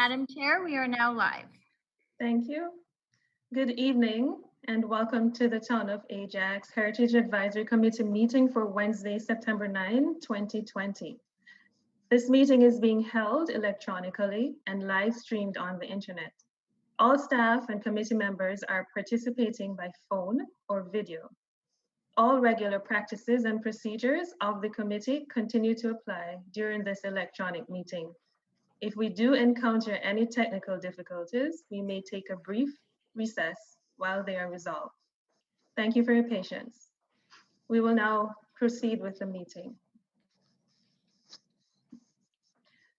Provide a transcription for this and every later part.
Madam Chair, we are now live. Thank you. Good evening and welcome to the Town of Ajax Heritage Advisory Committee meeting for Wednesday, September 9, 2020. This meeting is being held electronically and live streamed on the internet. All staff and committee members are participating by phone or video. All regular practices and procedures of the committee continue to apply during this electronic meeting. If we do encounter any technical difficulties, we may take a brief recess while they are resolved. Thank you for your patience. We will now proceed with the meeting.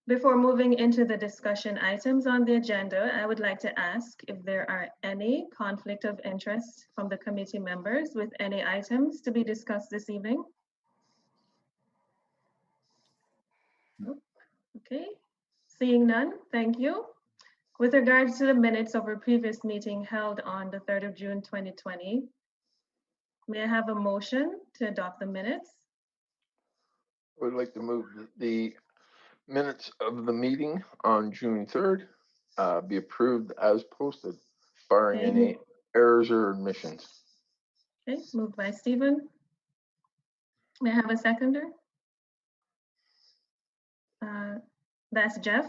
Before moving into the discussion items on the agenda, I would like to ask if there are any conflict of interest from the committee members with any items to be discussed this evening. Okay, seeing none, thank you. With regards to the minutes of our previous meeting held on the 3rd of June, 2020, may I have a motion to adopt the minutes? I would like to move the minutes of the meeting on June 3rd be approved as posted, barring Okay. any errors or omissions. Okay, moved by Stephen. May I have a seconder? That's Jeff.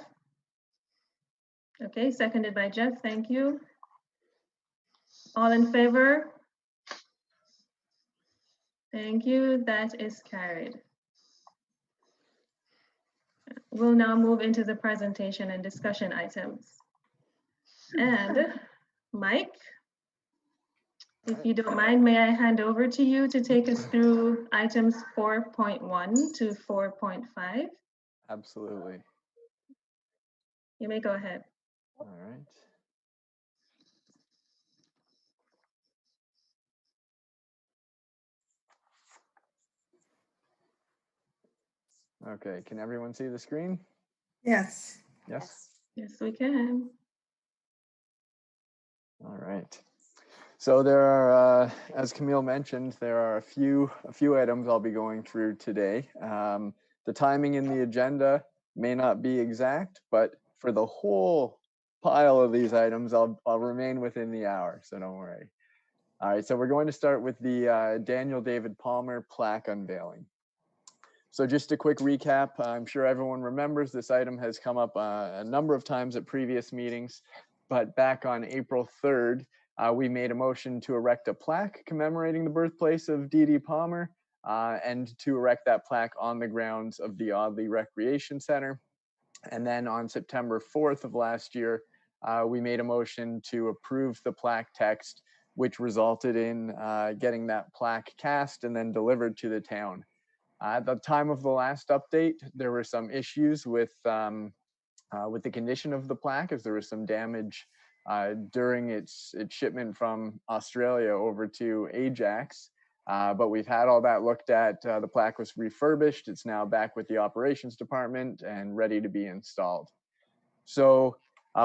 Okay, seconded by Jeff, thank you. All in favor? Thank you, that is carried. We'll now move into the presentation and discussion items. And Mike, if you don't mind, may I hand over to you to take us through items 4.1 to 4.5? Absolutely. You may go ahead. All right. Okay, can everyone see the screen? Yes. Yes? Yes, we can. All right. So there are, as Camille mentioned, there are a few items I'll be going through today. The timing in the agenda may not be exact, but for the whole pile of these items, I'll remain within the hour, so don't worry. All right, so we're going to start with the Daniel David Palmer plaque unveiling. So just a quick recap, I'm sure everyone remembers this item has come up a number of times at previous meetings, but back on April 3rd, we made a motion to erect a plaque commemorating the birthplace of D.D. Palmer and to erect that plaque on the grounds of the Audley Recreation Center. And then on September 4th of last year, we made a motion to approve the plaque text, which resulted in getting that plaque cast and then delivered to the town. At the time of the last update, there were some issues with the condition of the plaque, as there was some damage during its shipment from Australia over to Ajax. But we've had all that looked at. The plaque was refurbished. It's now back with the operations department and ready to be installed. So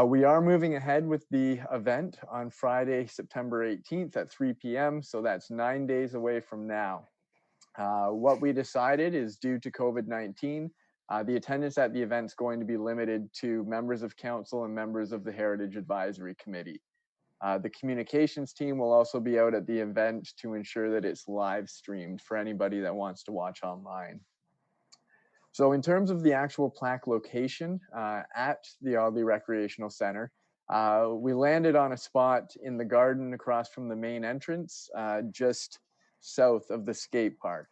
we are moving ahead with the event on Friday, September 18th at 3 p.m. So that's 9 days away from now. What we decided is, due to COVID-19, the attendance at the event is going to be limited to members of council and members of the Heritage Advisory Committee. The communications team will also be out at the event to ensure that it's live streamed for anybody that wants to watch online. So in terms of the actual plaque location at the Audley Recreational Center, we landed on a spot in the garden across from the main entrance, just south of the skate park.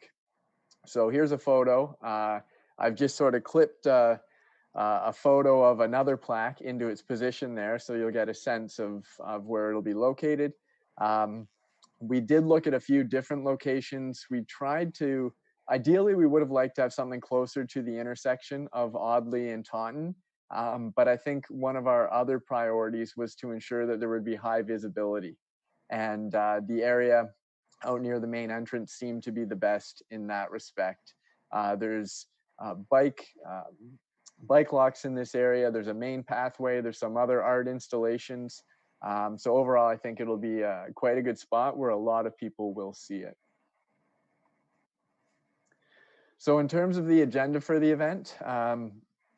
So here's a photo. I've just sort of clipped a photo of another plaque into its position there, so you'll get a sense of where it'll be located. We did look at a few different locations. We tried to, ideally we would have liked to have something closer to the intersection of Audley and Taunton, but I think one of our other priorities was to ensure that there would be high visibility. And the area out near the main entrance seemed to be the best in that respect. There's bike locks in this area. There's a main pathway. There's some other art installations. So overall, I think it'll be quite a good spot where a lot of people will see it. So in terms of the agenda for the event,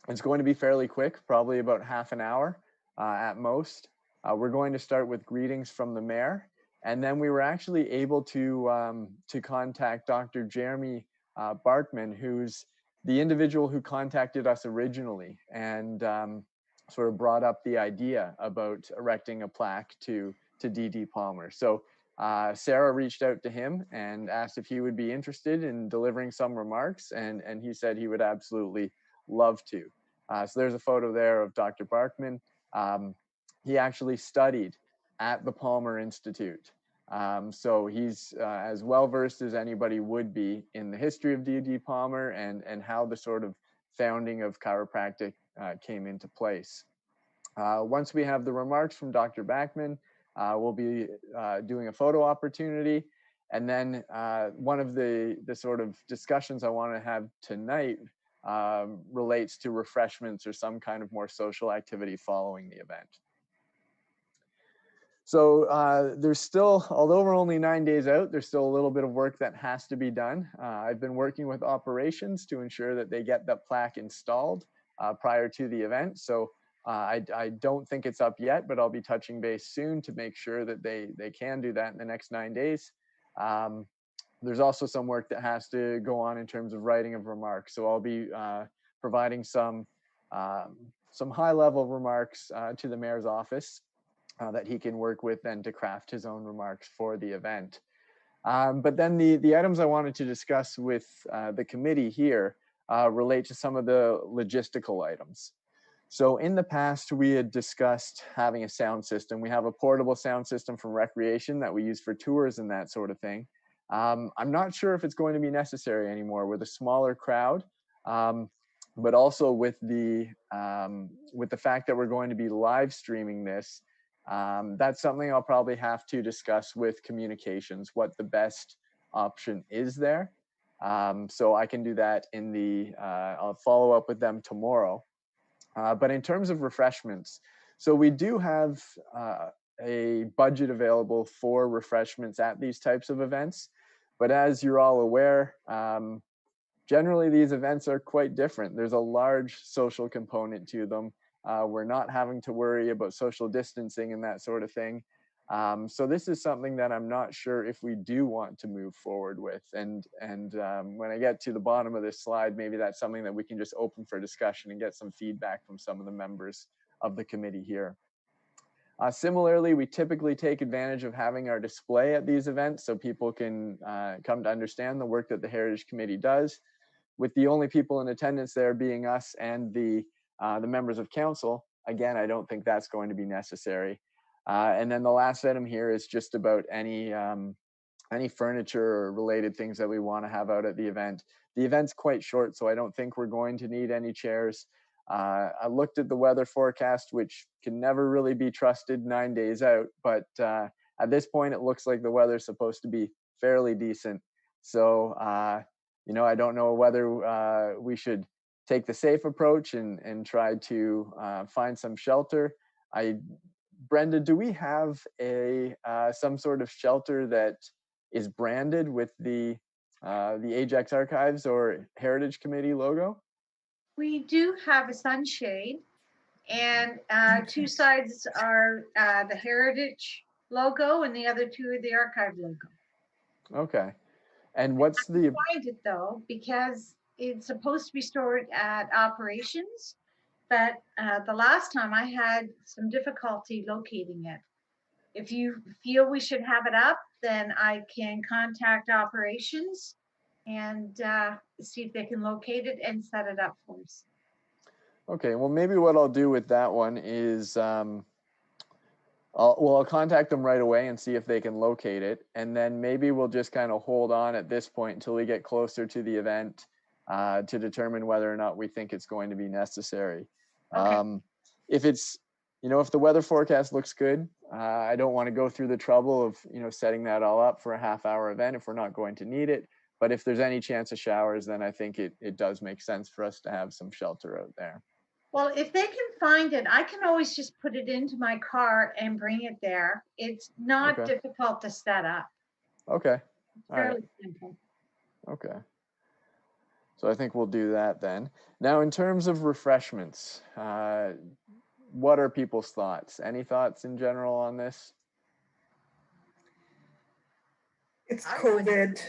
It's going to be fairly quick, probably about half an hour at most. We're going to start with greetings from the mayor, and then we were actually able to contact Dr. Jeremy Barkman, who's the individual who contacted us originally and sort of brought up the idea about erecting a plaque to D.D. Palmer. So Sarah reached out to him and asked if he would be interested in delivering some remarks, and he said he would absolutely love to. So there's a photo there of Dr. Barkman. He actually studied at the Palmer Institute. So he's as well-versed as anybody would be in the history of D.D. Palmer and how the sort of founding of chiropractic came into place. Once we have the remarks from Dr. Barkman, we'll be doing a photo opportunity. And then one of the sort of discussions I want to have tonight relates to refreshments or some kind of more social activity following the event. So there's still, although we're only 9 days out, there's still a little bit of work that has to be done. I've been working with operations to ensure that they get that plaque installed prior to the event. So I don't think it's up yet, but I'll be touching base soon to make sure that they can do that in the next 9 days. There's also some work that has to go on in terms of writing of remarks. So I'll be providing some high-level remarks to the mayor's office that he can work with then to craft his own remarks for the event. But then the items I wanted to discuss with the committee here relate to some of the logistical items. So in the past, we had discussed having a sound system. We have a portable sound system from recreation that we use for tours and that sort of thing. I'm not sure if it's going to be necessary anymore with a smaller crowd, but also with the fact that we're going to be live streaming this. That's something I'll probably have to discuss with communications, what the best option is there. So I can do that I'll follow up with them tomorrow. But in terms of refreshments, so we do have a budget available for refreshments at these types of events. But as you're all aware, generally these events are quite different. There's a large social component to them. We're not having to worry about social distancing and that sort of thing. So this is something that I'm not sure if we do want to move forward with. And when I get to the bottom of this slide, maybe that's something that we can just open for discussion and get some feedback from some of the members of the committee here. Similarly, we typically take advantage of having our display at these events so people can come to understand the work that the Heritage Committee does, with the only people in attendance there being us and the members of council. Again, I don't think that's going to be necessary. And then the last item here is just about any furniture or related things that we want to have out at the event. The event's quite short, so I don't think we're going to need any chairs. I looked at the weather forecast, which can never really be trusted 9 days out, but at this point, it looks like the weather's supposed to be fairly decent. So, you know, I don't know whether we should take the safe approach and try to find some shelter. Brenda, do we have some sort of shelter that is branded with the Ajax Archives or Heritage Committee logo? We do have a sunshade, and two sides are the Heritage logo, and the other two are the Archive logo. Okay. And what's the... Find it though, because it's supposed to be stored at operations, but the last time I had some difficulty locating it. If you feel we should have it up, then I can contact operations and see if they can locate it and set it up for us. Okay, well, maybe what I'll do with that one is I'll contact them right away and see if they can locate it. And then maybe we'll just kind of hold on at this point until we get closer to the event to determine whether or not we think it's going to be necessary. Okay. If it's, you know, if the weather forecast looks good, I don't want to go through the trouble of, you know, setting that all up for a half-hour event if we're not going to need it. But if there's any chance of showers, then I think it does make sense for us to have some shelter out there. Well, if they can find it, I can always just put it into my car and bring it there. It's not difficult to set up. Okay. Fairly simple. Okay. So I think we'll do that then. Now, in terms of refreshments, what are people's thoughts? Any thoughts in general on this? It's I would- COVID.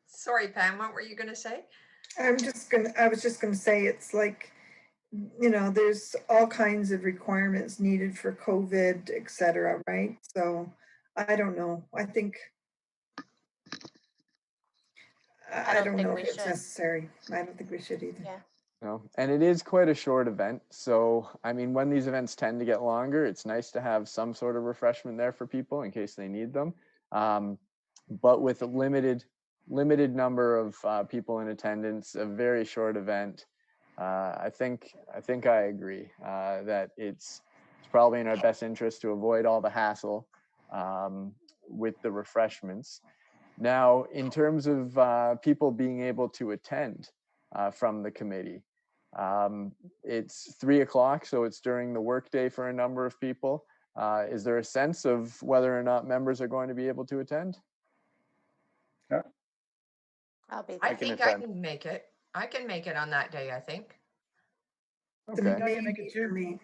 Sorry, Pam, what were you going to say? I was just gonna say, it's like, you know, there's all kinds of requirements needed for COVID, et cetera, right? So I don't know. I think, I don't think know we if it's should. necessary. I don't think we should either. Yeah. No, and it is quite a short event. So, I mean, when these events tend to get longer, it's nice to have some sort of refreshment there for people in case they need them. But with a limited number of people in attendance, a very short event, I think I agree that it's probably in our best interest to avoid all the hassle with the refreshments. Now, in terms of people being able to attend from the committee, it's 3 o'clock, so it's during the workday for a number of people. Is there a sense of whether or not members are going to be able to attend? I'll be I there. think I can make it. I can make it on that day, I think. It's a Okay. maybe for me.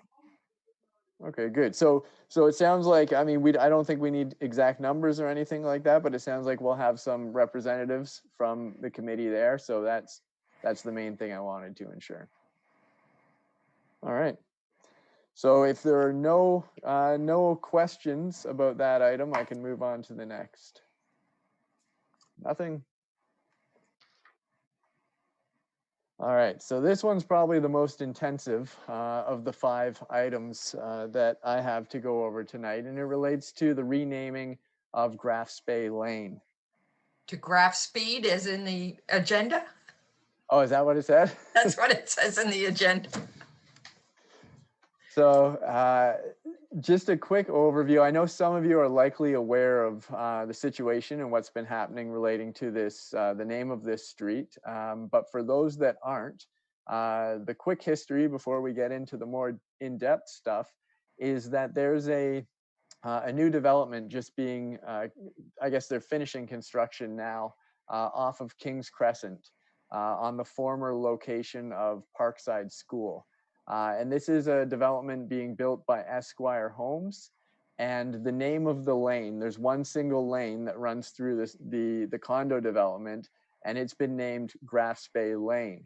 Okay, good. So it sounds like, I mean, I don't think we need exact numbers or anything like that, but it sounds like we'll have some representatives from the committee there. So that's the main thing I wanted to ensure. All right. So if there are no questions about that item, I can move on to the next. Nothing. All right, so this one's probably the most intensive of the 5 items that I have to go over tonight, and it relates to the renaming of GRAF SPEE Lane. To graph speed is in the agenda. Oh, is that what it said? That's what it says in the agenda. So just a quick overview. I know some of you are likely aware of the situation and what's been happening relating to this, the name of this street. But for those that aren't, the quick history before we get into the more in-depth stuff is that there's a new development just being, I guess they're finishing construction now off of King's Crescent on the former location of Parkside School. And this is a development being built by Esquire Homes. And the name of the lane, there's one single lane that runs through the condo development, and it's been named GRAF SPEE Lane.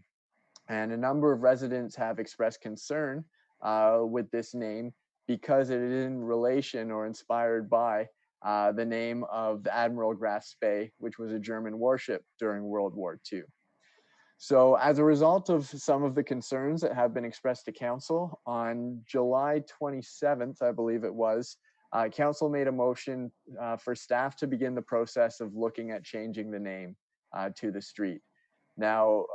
And a number of residents have expressed concern with this name because it is in relation or inspired by the name of the Admiral Graf Spee, which was a German warship during World War II. So as a result of some of the concerns that have been expressed to council, on July 27th, I believe it was, council made a motion for staff to begin the process of looking at changing the name to the street. Now,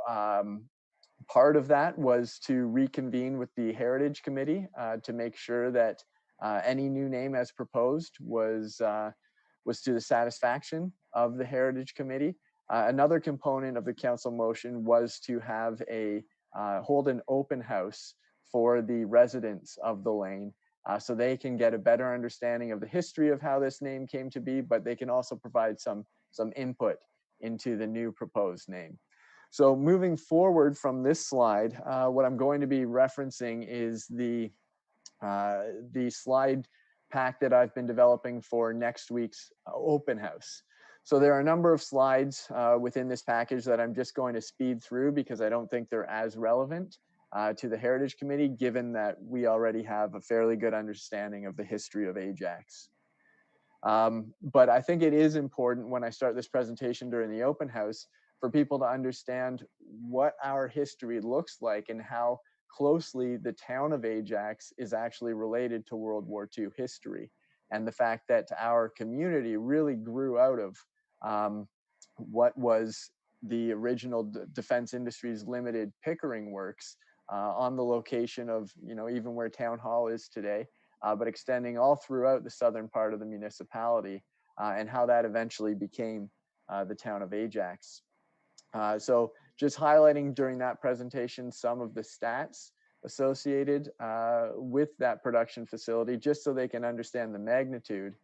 part of that was to reconvene with the Heritage Committee to make sure that any new name as proposed was to the satisfaction of the Heritage Committee. Another component of the council motion was to have hold an open house for the residents of the lane so they can get a better understanding of the history of how this name came to be, but they can also provide some input into the new proposed name. So moving forward from this slide, what I'm going to be referencing is the slide pack that I've been developing for next week's open house. So there are a number of slides within this package that I'm just going to speed through because I don't think they're as relevant to the Heritage Committee, given that we already have a fairly good understanding of the history of Ajax. But I think it is important when I start this presentation during the open house for people to understand what our history looks like and how closely the town of Ajax is actually related to World War II history, and the fact that our community really grew out of what was the original Defense Industries Limited Pickering Works on the location of, even where Town Hall is today, but extending all throughout the southern part of the municipality, and how that eventually became the town of Ajax. So just highlighting during that presentation some of the stats associated with that production facility, just so they can understand the magnitude.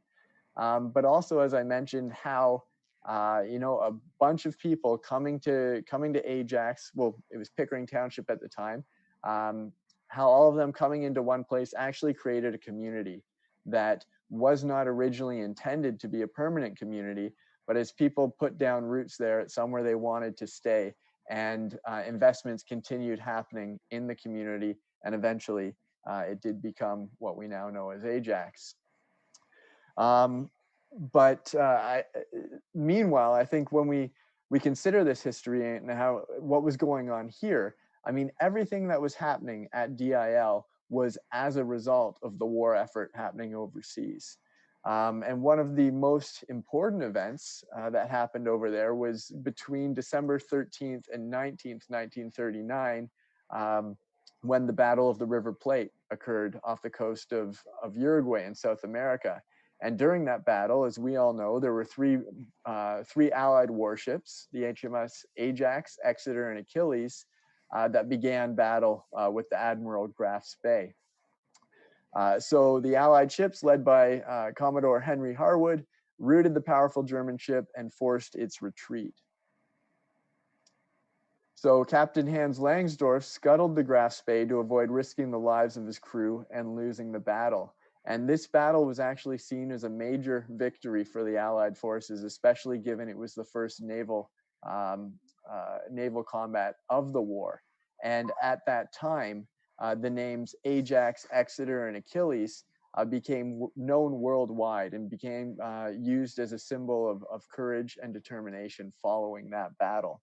But also, as I mentioned, how you know, a bunch of people coming to Ajax. Well, it was Pickering Township at the time. How all of them coming into one place actually created a community that was not originally intended to be a permanent community, but as people put down roots there, it's somewhere they wanted to stay, and investments continued happening in the community, and eventually it did become what we now know as Ajax. Meanwhile, I think when we consider this history and what was going on here, I mean, everything that was happening at DIL was as a result of the war effort happening overseas. And one of the most important events that happened over there was between December 13th and 19th, 1939, when the Battle of the River Plate occurred off the coast of Uruguay in South America. And during that battle, as we all know, there were three Allied warships, the HMS Ajax, Exeter, and Achilles, that began battle with the Admiral GRAF SPEE. So the Allied ships, led by Commodore Henry Harwood, routed the powerful German ship and forced its retreat. So Captain Hans Langsdorff scuttled the Graf Spee to avoid risking the lives of his crew and losing the battle. And this battle was actually seen as a major victory for the Allied forces, especially given it was the first naval combat of the war. And at that time, the names Ajax, Exeter, and Achilles became known worldwide and became used as a symbol of courage and determination following that battle.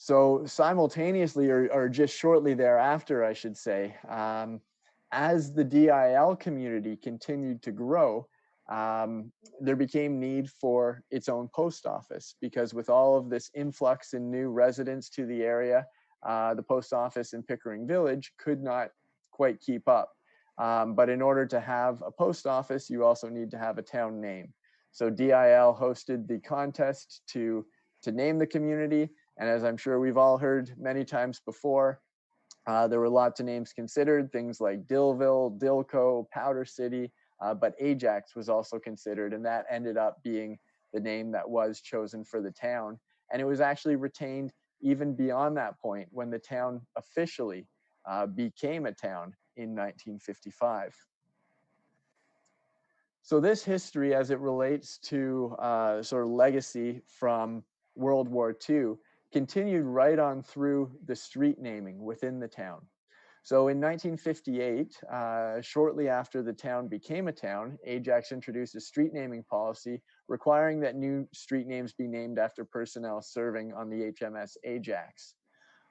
So simultaneously, or just shortly thereafter, I should say, as the DIL community continued to grow, there became need for its own post office, because with all of this influx in new residents to the area, the post office in Pickering Village could not quite keep up. But in order to have a post office, you also need to have a town name. So DIL hosted the contest to name the community. And as I'm sure we've all heard many times before, there were lots of names considered, things like Dillville, Dilco, Powder City, but Ajax was also considered, and that ended up being the name that was chosen for the town. And it was actually retained even beyond that point when the town officially became a town in 1955. So this history, as it relates to sort of legacy from World War II, continued right on through the street naming within the town. So in 1958, shortly after the town became a town, Ajax introduced a street naming policy requiring that new street names be named after personnel serving on the HMS Ajax.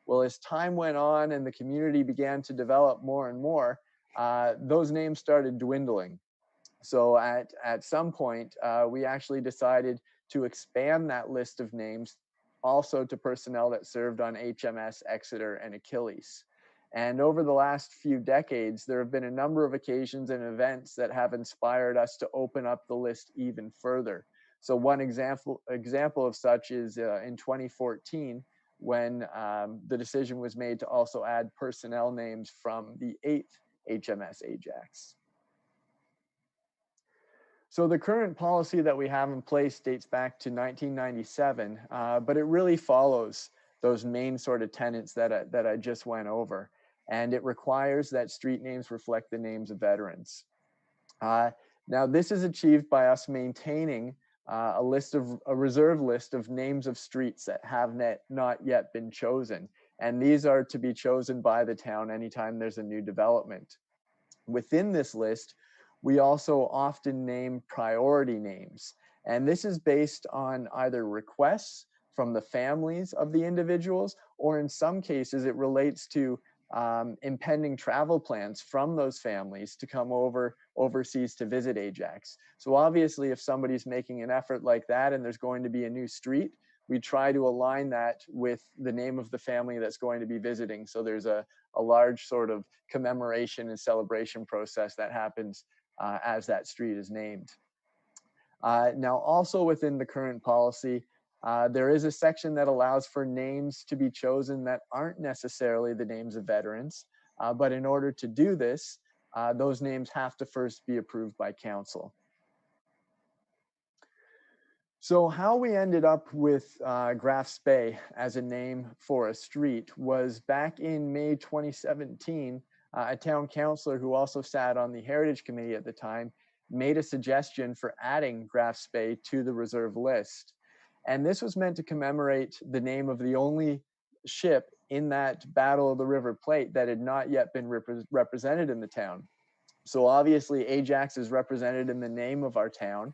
Well, as time went on and the community began to develop more and more, those names started dwindling. So at some point, we actually decided to expand that list of names also to personnel that served on HMS Exeter and Achilles. And over the last few decades, there have been a number of occasions and events that have inspired us to open up the list even further. So one example of such is in 2014, when the decision was made to also add personnel names from the 8th HMS Ajax. So the current policy that we have in place dates back to 1997, but it really follows those main sort of tenets that I just went over. And it requires that street names reflect the names of veterans. Now, this is achieved by us maintaining a reserve list of names of streets that have not yet been chosen. And these are to be chosen by the town anytime there's a new development. Within this list, we also often name priority names. And this is based on either requests from the families of the individuals, or in some cases, it relates to impending travel plans from those families to come overseas to visit Ajax. So obviously, if somebody's making an effort like that and there's going to be a new street, we try to align that with the name of the family that's going to be visiting. So there's a large sort of commemoration and celebration process that happens as that street is named. Now, also within the current policy, there is a section that allows for names to be chosen that aren't necessarily the names of veterans, but in order to do this, those names have to first be approved by council. So how we ended up with GRAF SPEE as a name for a street was back in May 2017, a town councillor who also sat on the Heritage Committee at the time made a suggestion for adding GRAF SPEE to the reserve list. And this was meant to commemorate the name of the only ship in that Battle of the River Plate that had not yet been represented in the town. So obviously Ajax is represented in the name of our town.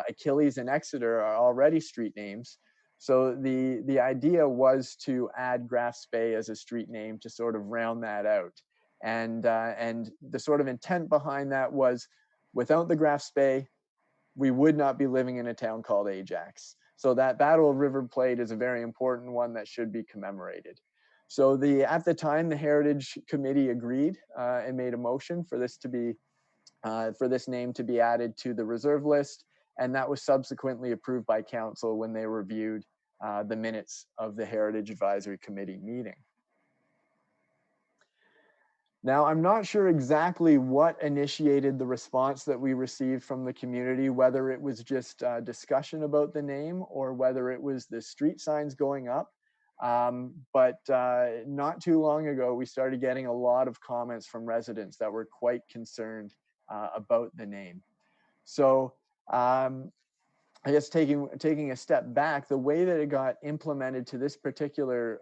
Achilles and Exeter are already street names. So the idea was to add GRAF SPEE as a street name to sort of round that out. And the sort of intent behind that was, without the GRAF SPEE, we would not be living in a town called Ajax. So that Battle of River Plate is a very important one that should be commemorated. So at the time, the Heritage Committee agreed and made a motion for this to be for this name to be added to the reserve list, and that was subsequently approved by council when they reviewed the minutes of the Heritage Advisory Committee meeting. Now, I'm not sure exactly what initiated the response that we received from the community, whether it was just discussion about the name or whether it was the street signs going up. But not too long ago, we started getting a lot of comments from residents that were quite concerned about the name. So I guess taking a step back, the way that it got implemented to this particular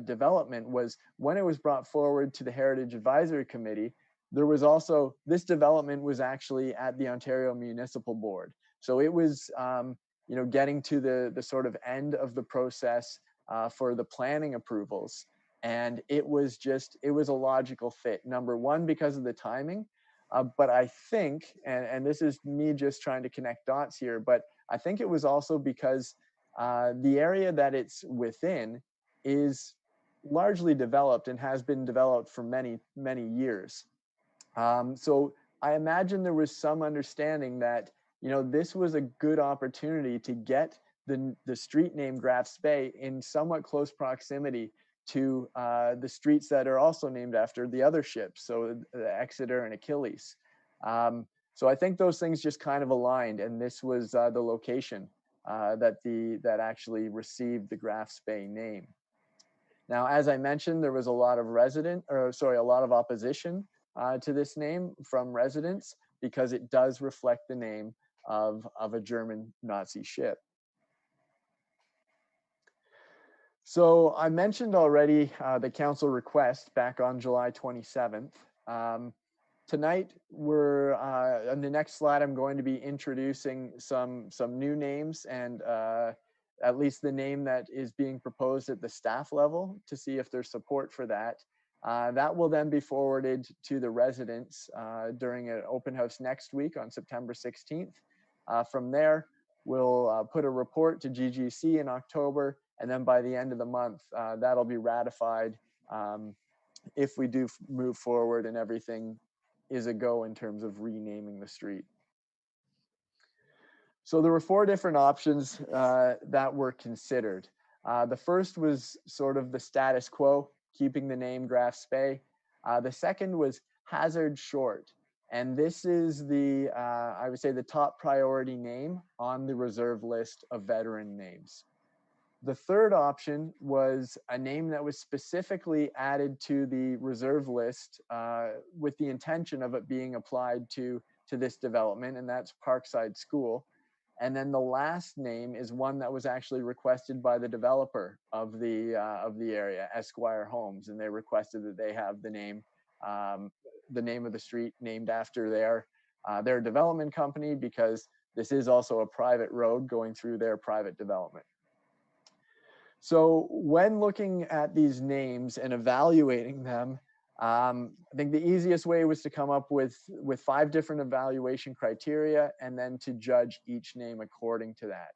development was when it was brought forward to the Heritage Advisory Committee, there was also, this development was actually at the Ontario Municipal Board. So it was, getting to the sort of end of the process for the planning approvals. And it was a logical fit. Number one, because of the timing, but I think, and this is me just trying to connect dots here, but I think it was also because the area that it's within is largely developed and has been developed for many, many years. So I imagine there was some understanding that, this was a good opportunity to get the street name GRAF SPEE in somewhat close proximity to the streets that are also named after the other ships, so Exeter and Achilles. So I think those things just kind of aligned, and this was the location that actually received the GRAF SPEE name. Now, as I mentioned, there was a lot of opposition to this name from residents because it does reflect the name of a German Nazi ship. So I mentioned already the council request back on July 27th. Tonight, we're on the next slide, I'm going to be introducing some new names and at least the name that is being proposed at the staff level to see if there's support for that. That will then be forwarded to the residents during an open house next week on September 16th. From there, we'll put a report to GGC in October, and then by the end of the month, that'll be ratified if we do move forward and everything is a go in terms of renaming the street. So there were 4 different options that were considered. The first was sort of the status quo, keeping the name GRAF SPEE. The second was HASSARD short. And this is I would say the top priority name on the reserve list of veteran names. The third option was a name that was specifically added to the reserve list with the intention of it being applied to this development, and that's Parkside School. And then the last name is one that was actually requested by the developer of the area, Esquire Homes, and they requested that they have the name of the street named after their development company, because this is also a private road going through their private development. So when looking at these names and evaluating them, I think the easiest way was to come up with 5 different evaluation criteria and then to judge each name according to that.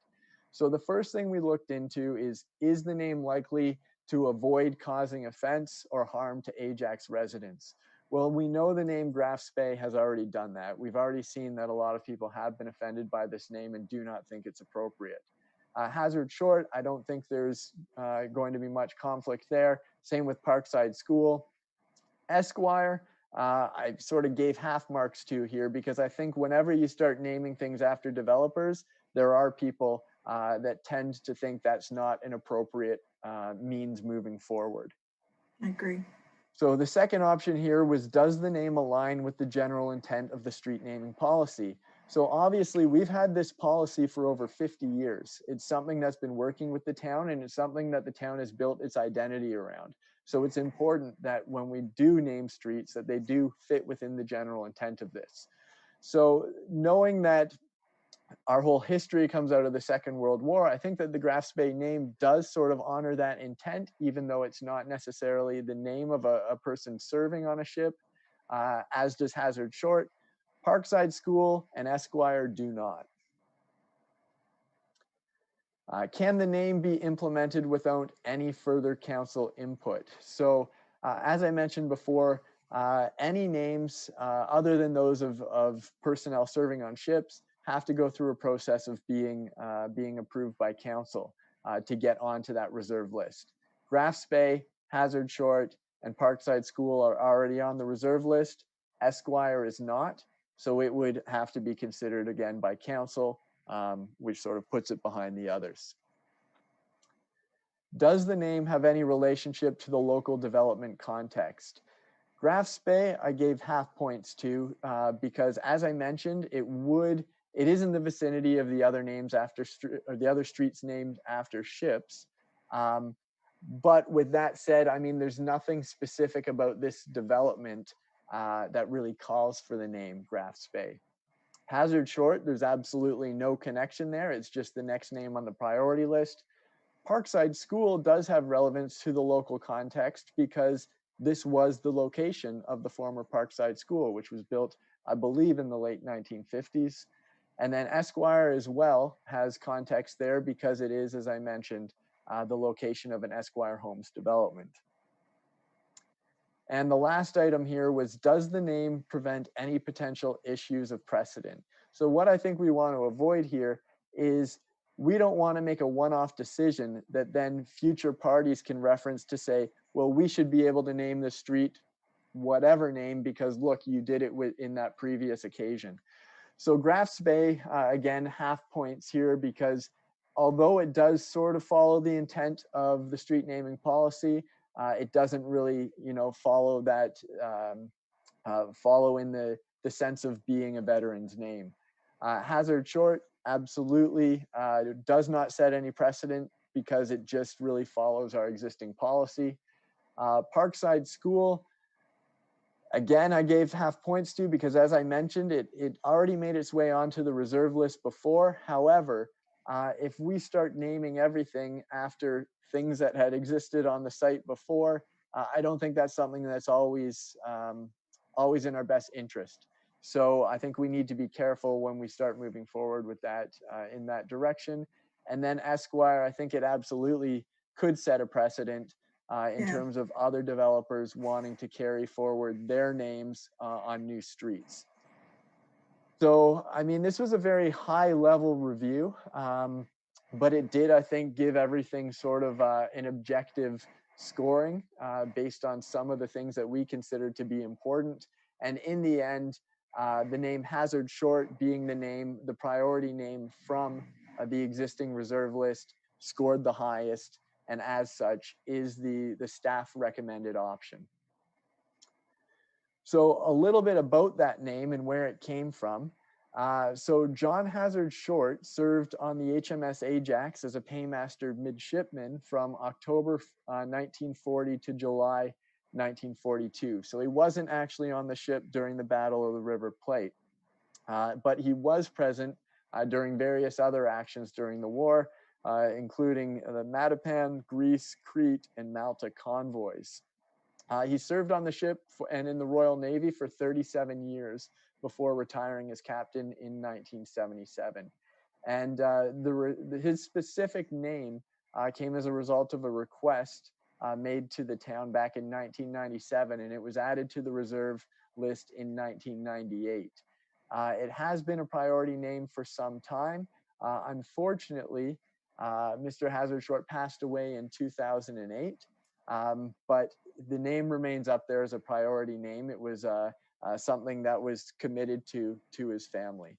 So the first thing we looked into is the name likely to avoid causing offense or harm to Ajax residents? Well, we know the name GRAF SPEE has already done that. We've already seen that a lot of people have been offended by this name and do not think it's appropriate. HASSARD short, I don't think there's going to be much conflict there. Same with Parkside School. Esquire, I sort of gave half marks to here because I think whenever you start naming things after developers, there are people that tend to think that's not an appropriate means moving forward. I agree. So the second option here was, does the name align with the general intent of the street naming policy? So obviously we've had this policy for over 50 years. It's something that's been working with the town, and it's something that the town has built its identity around. So it's important that when we do name streets, that they do fit within the general intent of this. So knowing that our whole history comes out of the Second World War, I think that the GRAF SPEE name does sort of honor that intent, even though it's not necessarily the name of a person serving on a ship, as does HASSARD Short. Parkside School and Esquire do not. Can the name be implemented without any further council input? So as I mentioned before, any names other than those of personnel serving on ships have to go through a process of being approved by council to get onto that reserve list. GRAF SPEE, HASSARD Short, and Parkside School are already on the reserve list. Esquire is not, so it would have to be considered again by council, which sort of puts it behind the others. Does the name have any relationship to the local development context? GRAF SPEE I gave half points to because, as I mentioned, it is in the vicinity of the other names after the other streets named after ships. But with that said, I mean, there's nothing specific about this development that really calls for the name GRAF SPEE. HASSARD Short, there's absolutely no connection there. It's just the next name on the priority list. Parkside School does have relevance to the local context because this was the location of the former Parkside School, which was built, I believe, in the late 1950s. And then Esquire as well has context there because it is, as I mentioned, the location of an Esquire Homes development. And the last item here was, does the name prevent any potential issues of precedent? So what I think we want to avoid here is we don't want to make a one-off decision that then future parties can reference to say, well, we should be able to name the street whatever name because look, you did it in that previous occasion. So GRAF SPEE, again, half points here because although it does sort of follow the intent of the street naming policy, it doesn't really, follow that, follow in the sense of being a veteran's name. HASSARD Short absolutely does not set any precedent because it just really follows our existing policy. Parkside School, again, I gave half points to because, as I mentioned, it already made its way onto the reserve list before. However, if we start naming everything after things that had existed on the site before, I don't think that's something that's always in our best interest. So I think we need to be careful when we start moving forward with that in that direction. And then Esquire, I think it absolutely could set a precedent in terms of other developers wanting to carry forward their names on new streets. So, I mean, this was a very high level review, but it did, I think, give everything sort of an objective scoring based on some of the things that we considered to be important. And in the end, the name HASSARD Short being the priority name from the existing reserve list scored the highest, and as such is the staff recommended option. So a little bit about that name and where it came from. So John HASSARD Short served on the HMS Ajax as a paymaster midshipman from October 1940 to July 1942. So he wasn't actually on the ship during the Battle of the River Plate, but he was present during various other actions during the war, including the Matapan, Greece, Crete, and Malta convoys. He served on the ship and in the Royal Navy for 37 years before retiring as captain in 1977. And his specific name came as a result of a request made to the town back in 1997, and it was added to the reserve list in 1998. It has been a priority name for some time. Unfortunately, Mr. HASSARD Short passed away in 2008. But the name remains up there as a priority name. It was something that was committed to his family.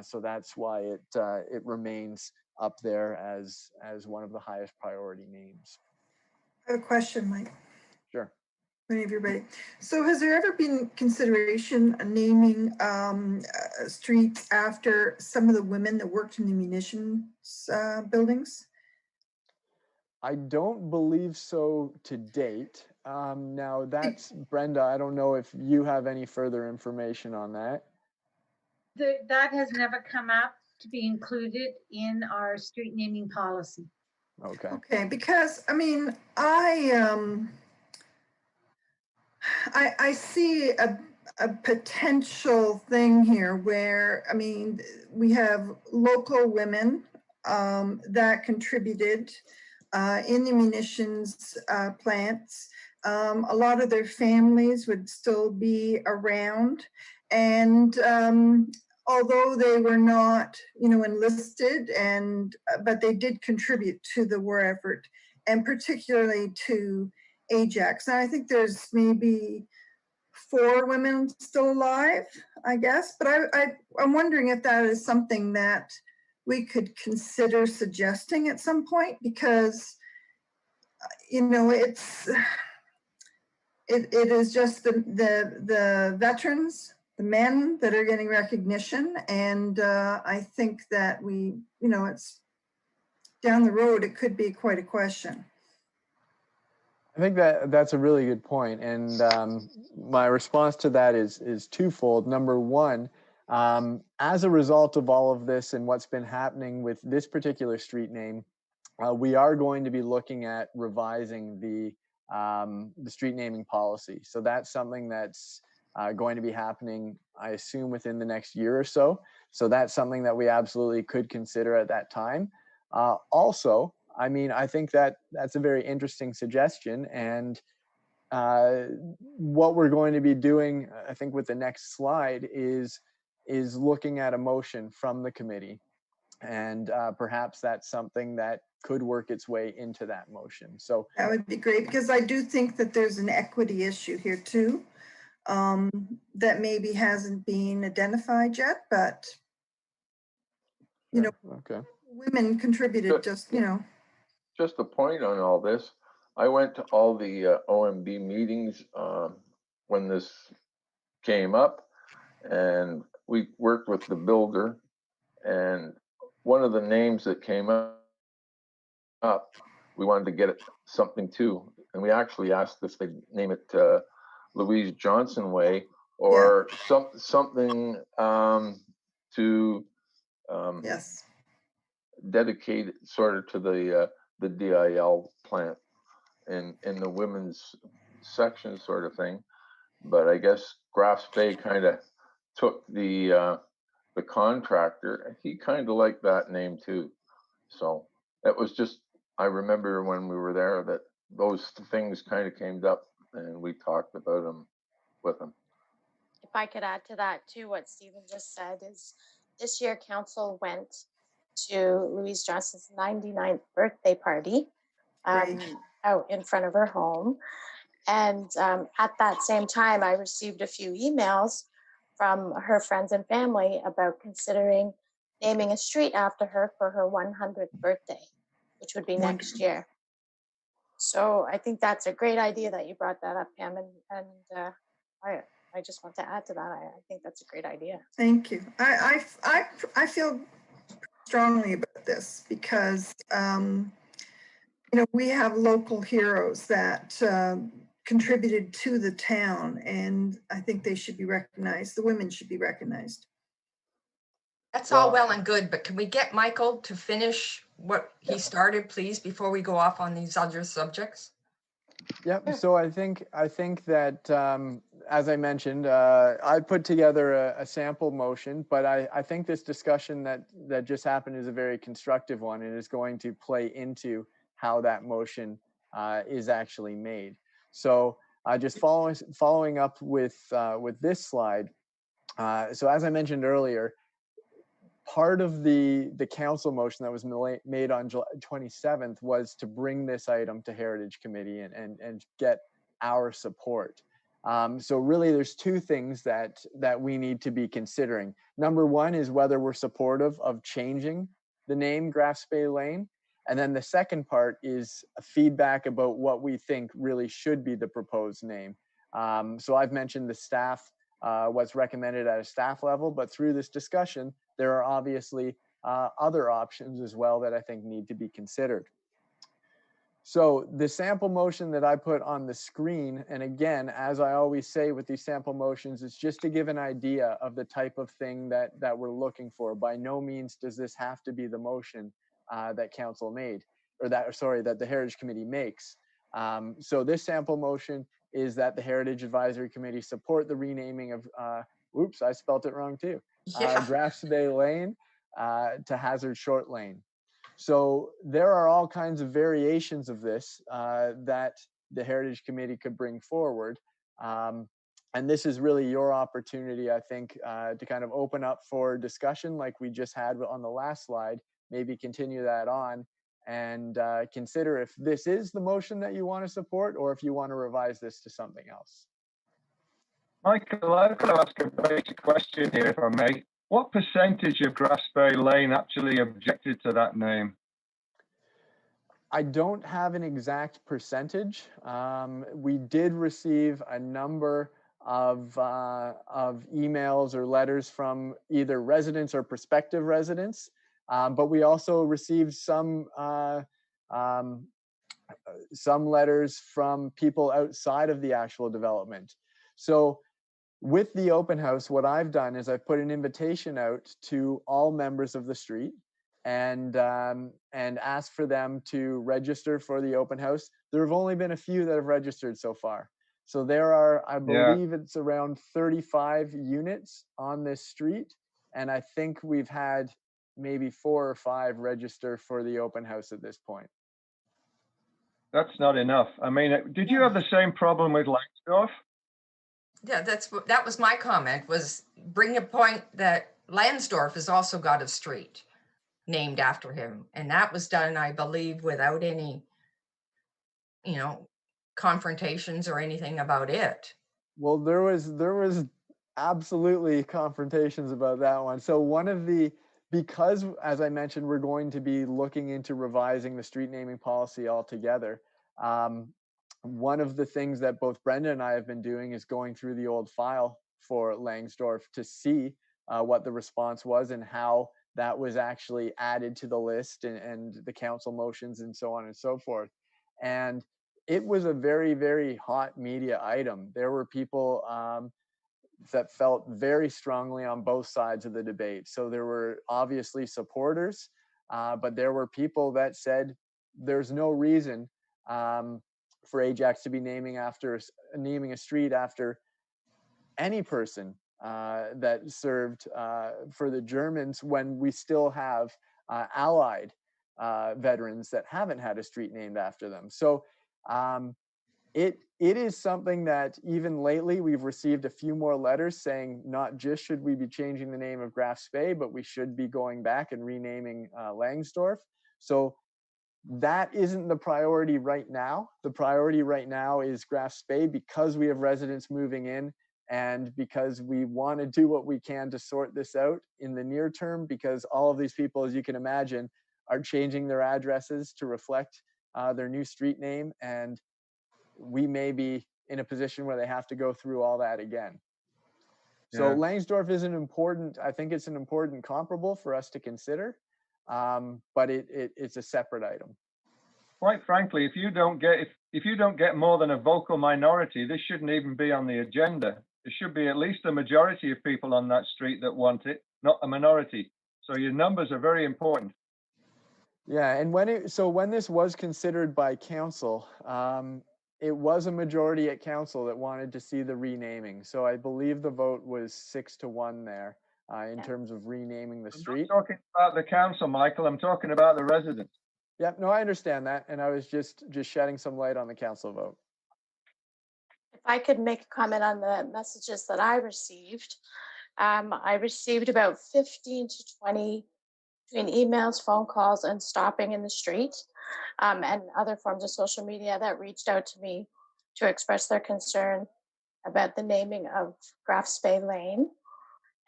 So that's why it remains up there as one of the highest priority names. I have a question, Mike, Sure. whenever you're ready. So has there ever been consideration of naming streets after some of the women that worked in the munitions buildings? I don't believe so to date. Now that's Brenda. I don't know if you have any further information on that. That has never come up to be included in our street naming policy. Okay. Okay, because I mean, I see a potential thing here where, I mean, we have local women that contributed in the munitions plants. A lot of their families would still be around. And although they were not, enlisted, but they did contribute to the war effort, and particularly to Ajax. And I think there's maybe 4 women still alive, I guess. But I'm wondering if that is something that we could consider suggesting at some point, because, it is just the veterans, the men that are getting recognition. And I think that it's down the road, it could be quite a question. I think that's a really good point, and my response to that is twofold. Number one, as a result of all of this and what's been happening with this particular street name, we are going to be looking at revising the street naming policy. So that's something that's going to be happening, I assume, within the next year or so. So that's something that we absolutely could consider at that time. Also, I mean, I think that's a very interesting suggestion. And what we're going to be doing, I think, with the next slide is looking at a motion from the committee. And perhaps that's something that could work its way into that motion. So that would be great, because I do think that there's an equity issue here too, that maybe hasn't been identified yet, but okay. women contributed just Just a point on all this. I went to all the OMB meetings when this came up, and we worked with the builder, and one of the names that came up, we wanted to get it something too, and we actually asked if they name it Louise Johnson Way, or something to yes, dedicate it sort of to the DIL plant in the women's section sort of thing. But I guess GRAF kind of took the contractor. He kind of liked that name too. So it was just, I remember when we were there that those things kind of came up and we talked about them with them. If I could add to that too, what Stephen just said is this year council went to Louise Johnson's 99th birthday party out in front of her home. And at that same time, I received a few emails from her friends and family about considering naming a street after her for her 100th birthday, which would be next year. So I think that's a great idea that you brought that up, Pam, and I just want to add to that. I think that's a great idea. Thank you. I feel strongly about this because we have local heroes that contributed to the town, and I think they should be recognized. The women should be recognized. That's all well and good, but can we get Michael to finish what he started, please, before we go off on these other subjects? Yep. So I think that, as I mentioned, I put together a sample motion, but I think this discussion that just happened is a very constructive one, and is going to play into how that motion is actually made. So just following up with this slide. So as I mentioned earlier, part of the council motion that was made on July 27th was to bring this item to Heritage Committee and get our support. So really there's two things that we need to be considering. Number one is whether we're supportive of changing the name GRAF SPEE Lane. And then the second part is feedback about what we think really should be the proposed name. So I've mentioned the staff, what's recommended at a staff level, but through this discussion, there are obviously other options as well that I think need to be considered. So the sample motion that I put on the screen, and again, as I always say with these sample motions, it's just to give an idea of the type of thing that we're looking for. By no means does this have to be the motion that council made, or that the Heritage Committee makes. So this sample motion is that the Heritage Advisory Committee support the renaming of, oops, I spelt it wrong too, GRAF SPEE Lane to HASSARD Short Lane. So there are all kinds of variations of this that the Heritage Committee could bring forward. And this is really your opportunity, I think, to kind of open up for discussion like we just had on the last slide, maybe continue that on and consider if this is the motion that you want to support or if you want to revise this to something else. Michael, I've got to ask a basic question here, if I may. What percentage of GRAF SPEE Lane actually objected to that name? I don't have an exact percentage. We did receive a number of emails or letters from either residents or prospective residents, but we also received some letters from people outside of the actual development. So with the open house, what I've done is I've put an invitation out to all members of the street and asked for them to register for the open house. There have only been a few that have registered so far. So there are, I believe it's around 35 units on this street. And I think we've had maybe 4 or 5 register for the open house at this point. That's not enough. I mean, did you have the same problem with Langsdorff? Yeah, that was my comment, was bring a point that Lansdorf has also got a street named after him. And that was done, I believe, without any, confrontations or anything about it. Well, there was absolutely confrontations about that one. So because as I mentioned, we're going to be looking into revising the street naming policy altogether. One of the things that both Brenda and I have been doing is going through the old file for Langsdorff to see what the response was and how that was actually added to the list and the council motions and so on and so forth. And it was a very, very hot media item. There were people that felt very strongly on both sides of the debate. So there were obviously supporters, but there were people that said there's no reason for Ajax to be naming a street after any person that served for the Germans when we still have Allied veterans that haven't had a street named after them. So it is something that even lately we've received a few more letters saying not just should we be changing the name of GRAF SPEE, but we should be going back and renaming Langsdorff. So that isn't the priority right now. The priority right now is GRAF SPEE because we have residents moving in and because we want to do what we can to sort this out in the near term, because all of these people, as you can imagine, are changing their addresses to reflect their new street name, and we may be in a position where they have to go through all that again. So Langsdorff is I think it's an important comparable for us to consider. But it's a separate item. Quite frankly, if you don't get more than a vocal minority, this shouldn't even be on the agenda. There should be at least a majority of people on that street that want it, not a minority. So your numbers are very important. Yeah, and when this was considered by council, it was a majority at council that wanted to see the renaming. So I believe the vote was 6-1 there. In terms of renaming the street. I'm not talking about the council, Michael. I'm talking about the residents. Yep, no, I understand that. And I was just shedding some light on the council vote. If I could make a comment on the messages that I received. I received about 15 to 20 between emails, phone calls, and stopping in the street, and other forms of social media that reached out to me to express their concern about the naming of GRAF SPEE Lane.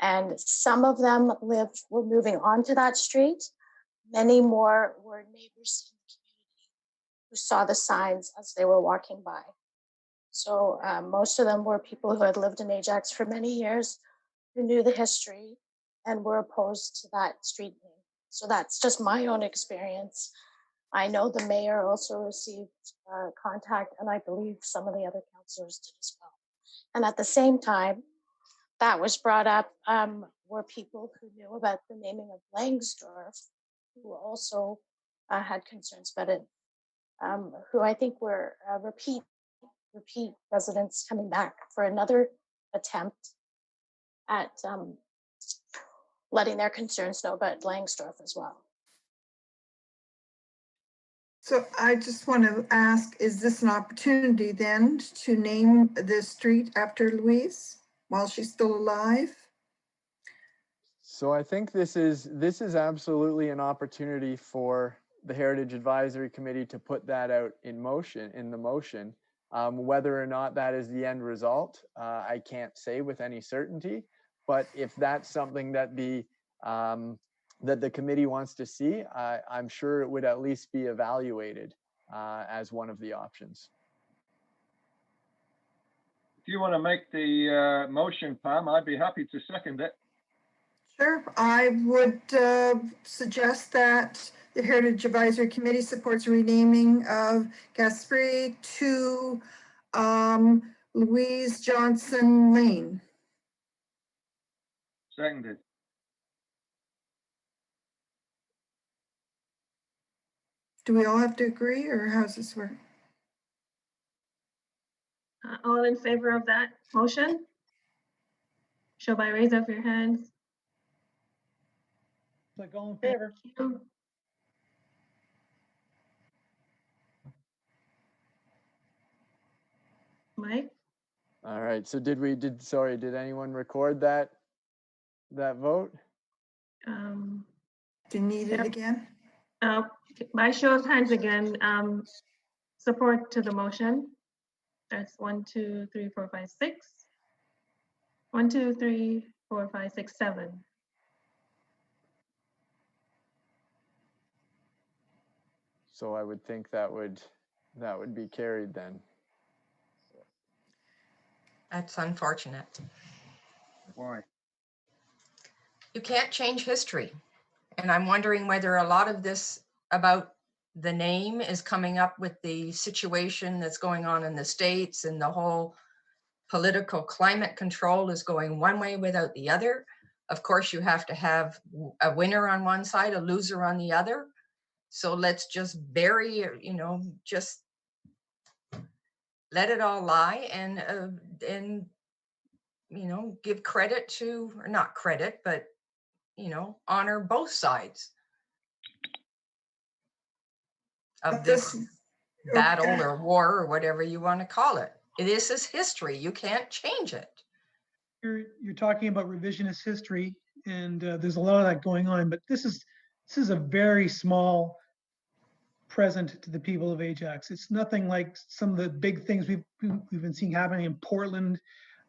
And some of them were moving onto that street. Many more were neighbors in the community who saw the signs as they were walking by. So most of them were people who had lived in Ajax for many years, who knew the history and were opposed to that street name. So that's just my own experience. I know the mayor also received contact, and I believe some of the other councillors did as well. And at the same time, that was brought up were people who knew about the naming of Langsdorff, who also had concerns about it, who I think were repeat residents coming back for another attempt at letting their concerns know about Langsdorff as well. So I just want to ask, is this an opportunity then to name the street after Louise while she's still alive? So I think this is absolutely an opportunity for the Heritage Advisory Committee to put that out in the motion. Whether or not that is the end result, I can't say with any certainty. But if that's something that the committee wants to see, I'm sure it would at least be evaluated as one of the options. If you want to make the motion, Pam, I'd be happy to second it. Sure, I would suggest that the Heritage Advisory Committee supports renaming of Gaspre to Louise Johnson Lane. Seconded. Do we all have to agree, or how's this work? All in favor of that motion? Show by raise of your hands. Like all in favor. Mike? All right, so did anyone record that vote? Do you need it again? By show of hands again, support to the motion. That's 1, 2, 3, 4, 5, 6. 1, 2, 3, 4, 5, 6, 7. So I would think that would be carried then. That's unfortunate. Why? You can't change history. And I'm wondering whether a lot of this about the name is coming up with the situation that's going on in the States, and the whole political climate control is going one way without the other. Of course, you have to have a winner on one side, a loser on the other. So let's just bury, just let it all lie and give credit to, or not credit, but honor both sides of this battle or war or whatever you want to call it. This is history. You can't change it. You're talking about revisionist history, and there's a lot of that going on. But this is a very small present to the people of Ajax. It's nothing like some of the big things we've been seeing happening in Portland,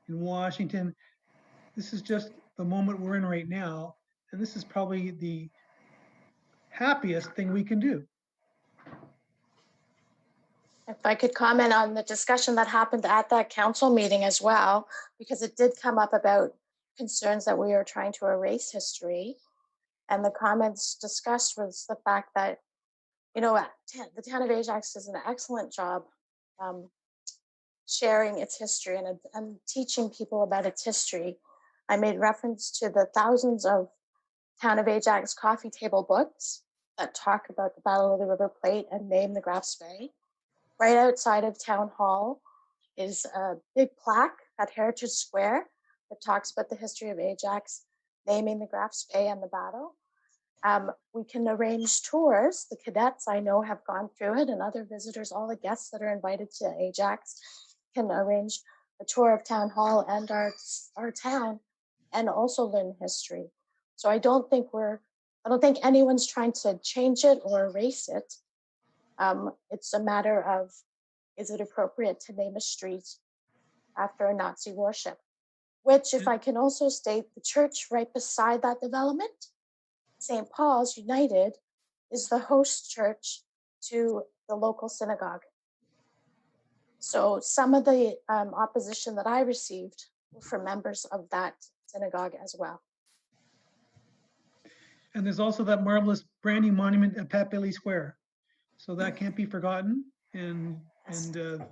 in Washington. This is just the moment we're in right now, and this is probably the happiest thing we can do. If I could comment on the discussion that happened at that council meeting as well, because it did come up about concerns that we are trying to erase history. And the comments discussed was the fact that, the town of Ajax does an excellent job sharing its history and teaching people about its history. I made reference to the thousands of town of Ajax coffee table books that talk about the Battle of the River Plate and name the GRAF SPEE. Right outside of Town Hall is a big plaque at Heritage Square that talks about the history of Ajax, naming the GRAF SPEE and the battle. We can arrange tours. The cadets I know have gone through it, and other visitors, all the guests that are invited to Ajax can arrange a tour of Town Hall and our town, and also learn history. So I don't think anyone's trying to change it or erase it. It's a matter of, is it appropriate to name a street after a Nazi warship? Which, if I can also state, the church right beside that development, St. Paul's United, is the host church to the local synagogue. So some of the opposition that I received were from members of that synagogue as well. And there's also that marvelous brand new monument at Pat Bailey Square. So that can't be forgotten. And that's the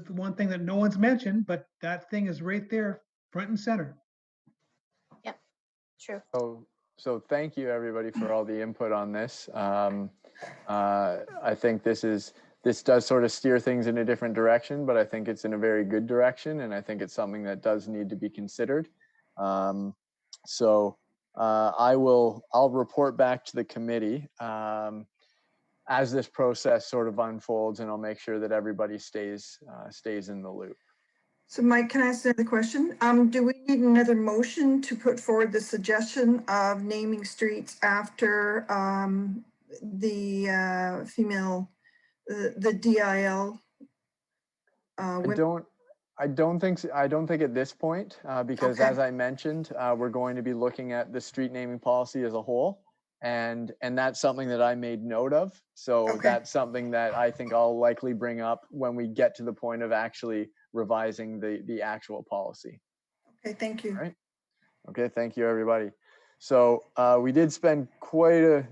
one thing that no one's mentioned, but that thing is right there, front and center. Yep, true. So thank you everybody for all the input on this. I think this does sort of steer things in a different direction, but I think it's in a very good direction, and I think it's something that does need to be considered. I'll report back to the committee as this process sort of unfolds, and I'll make sure that everybody stays in the loop. So Mike, can I ask another question? Do we need another motion to put forward the suggestion of naming streets after the female, the DIL? I don't think at this point, because Okay. as I mentioned, we're going to be looking at the street naming policy as a whole, and that's something that I made note of. So Okay. that's something that I think I'll likely bring up when we get to the point of actually revising the actual policy. Okay, thank you. All right. Okay, thank you everybody. So we did spend quite a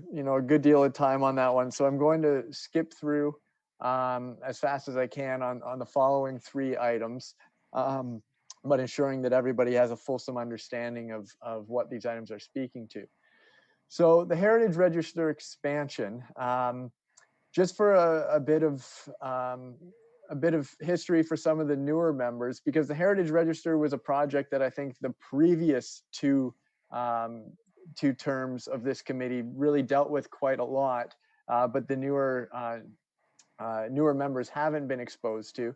good deal of time on that one. So I'm going to skip through as fast as I can on the following 3 items, but ensuring that everybody has a fulsome understanding of what these items are speaking to. So the Heritage Register expansion, just for a bit of history for some of the newer members, because the Heritage Register was a project that I think the previous two terms of this committee really dealt with quite a lot, but the newer members haven't been exposed to.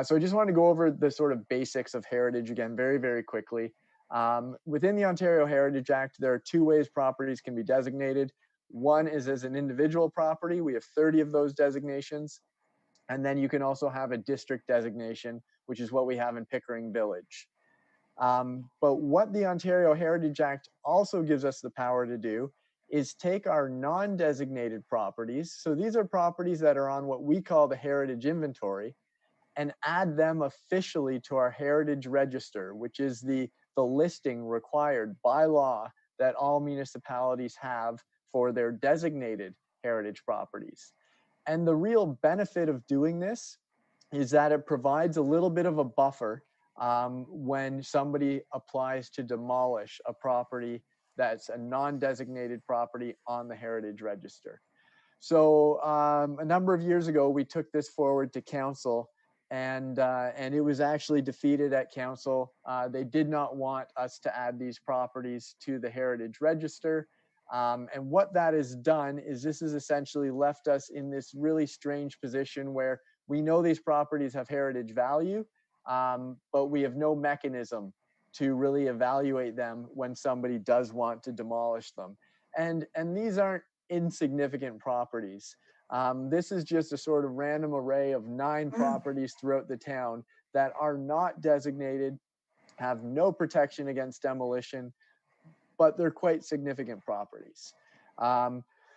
So I just want to go over the sort of basics of heritage again very, very quickly. Within the Ontario Heritage Act, there are 2 ways properties can be designated. One is as an individual property. We have 30 of those designations. And then you can also have a district designation, which is what we have in Pickering Village. But what the Ontario Heritage Act also gives us the power to do is take our non-designated properties. So these are properties that are on what we call the heritage inventory, and add them officially to our heritage register, which is the listing required by law that all municipalities have for their designated heritage properties. And the real benefit of doing this is that it provides a little bit of a buffer when somebody applies to demolish a property that's a non-designated property on the heritage register. So a number of years ago, we took this forward to council, and it was actually defeated at council. They did not want us to add these properties to the heritage register. And what that has done is this has essentially left us in this really strange position where we know these properties have heritage value, but we have no mechanism to really evaluate them when somebody does want to demolish them. And these aren't insignificant properties. This is just a sort of random array of 9 properties throughout the town that are not designated, have no protection against demolition, but they're quite significant properties.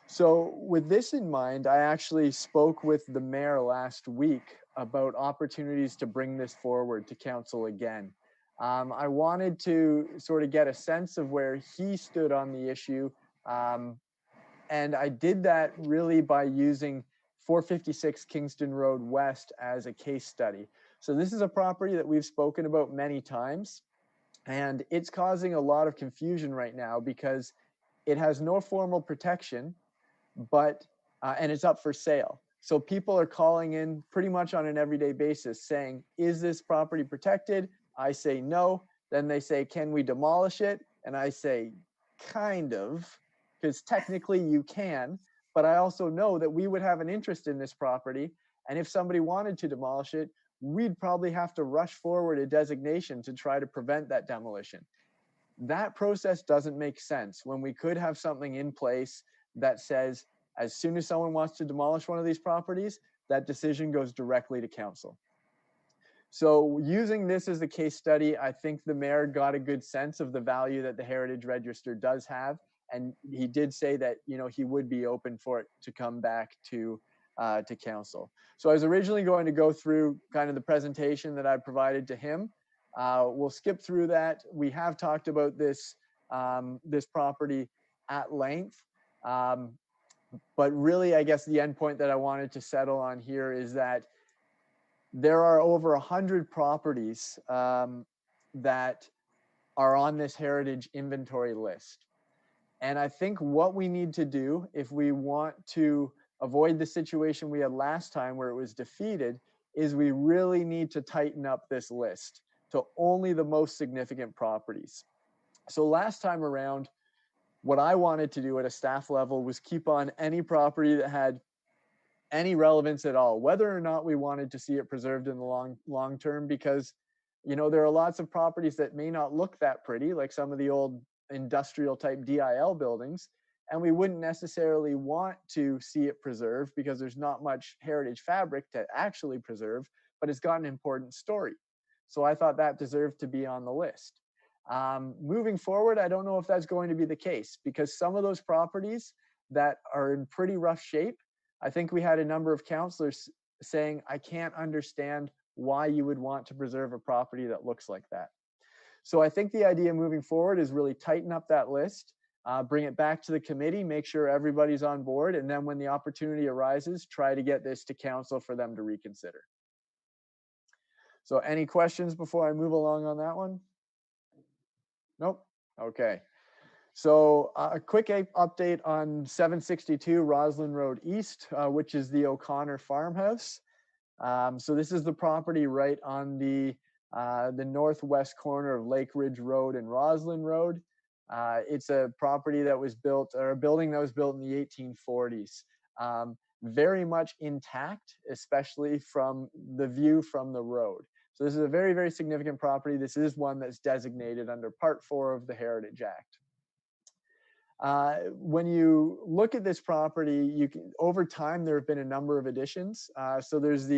So with this in mind, I actually spoke with the mayor last week about opportunities to bring this forward to council again. I wanted to sort of get a sense of where he stood on the issue. And I did that really by using 456 Kingston Road West as a case study. So this is a property that we've spoken about many times, and it's causing a lot of confusion right now because it has no formal protection, but and it's up for sale. So people are calling in pretty much on an everyday basis saying, is this property protected? I say no. Then they say, can we demolish it? And I say, kind of, because technically you can, but I also know that we would have an interest in this property. And if somebody wanted to demolish it, we'd probably have to rush forward a designation to try to prevent that demolition. That process doesn't make sense when we could have something in place that says, as soon as someone wants to demolish one of these properties, that decision goes directly to council. So using this as a case study, I think the mayor got a good sense of the value that the Heritage Register does have And he did say that, you know, he would be open for it to come back to council. So I was originally going to go through kind of the presentation that I provided to him. We'll skip through that. We have talked about this this property at length. But really, I guess the end point that I wanted to settle on here is that there are over 100 properties that are on this heritage inventory list. And I think what we need to do if we want to avoid the situation we had last time where it was defeated is we really need to tighten up this list to only the most significant properties. So last time around, what I wanted to do at a staff level was keep on any property that had any relevance at all, whether or not we wanted to see it preserved in the long term, because, you know, there are lots of properties that may not look that pretty, like some of the old industrial type DIL buildings, and we wouldn't necessarily want to see it preserved because there's not much heritage fabric to actually preserve, but it's got an important story. So I thought that deserved to be on the list. Moving forward, I don't know if that's going to be the case, because some of those properties that are in pretty rough shape, I think we had a number of councillors saying, I can't understand why you would want to preserve a property that looks like that. So I think the idea moving forward is really tighten up that list, bring it back to the committee, make sure everybody's on board, and then when the opportunity arises, try to get this to council for them to reconsider. So any questions before I move along on that one? Nope. Okay. So a quick update on 762 Roslyn Road East, which is the O'Connor farmhouse. So this is the property right on the northwest corner of Lake Ridge Road and Roslyn Road. It's a property that was built, or a building that was built in the 1840s. Very much intact, especially from the view from the road. So this is a very, very significant property. This is one that's designated under Part 4 of the Heritage Act. When you look at this property, you can, over time, there have been a number of additions. So there's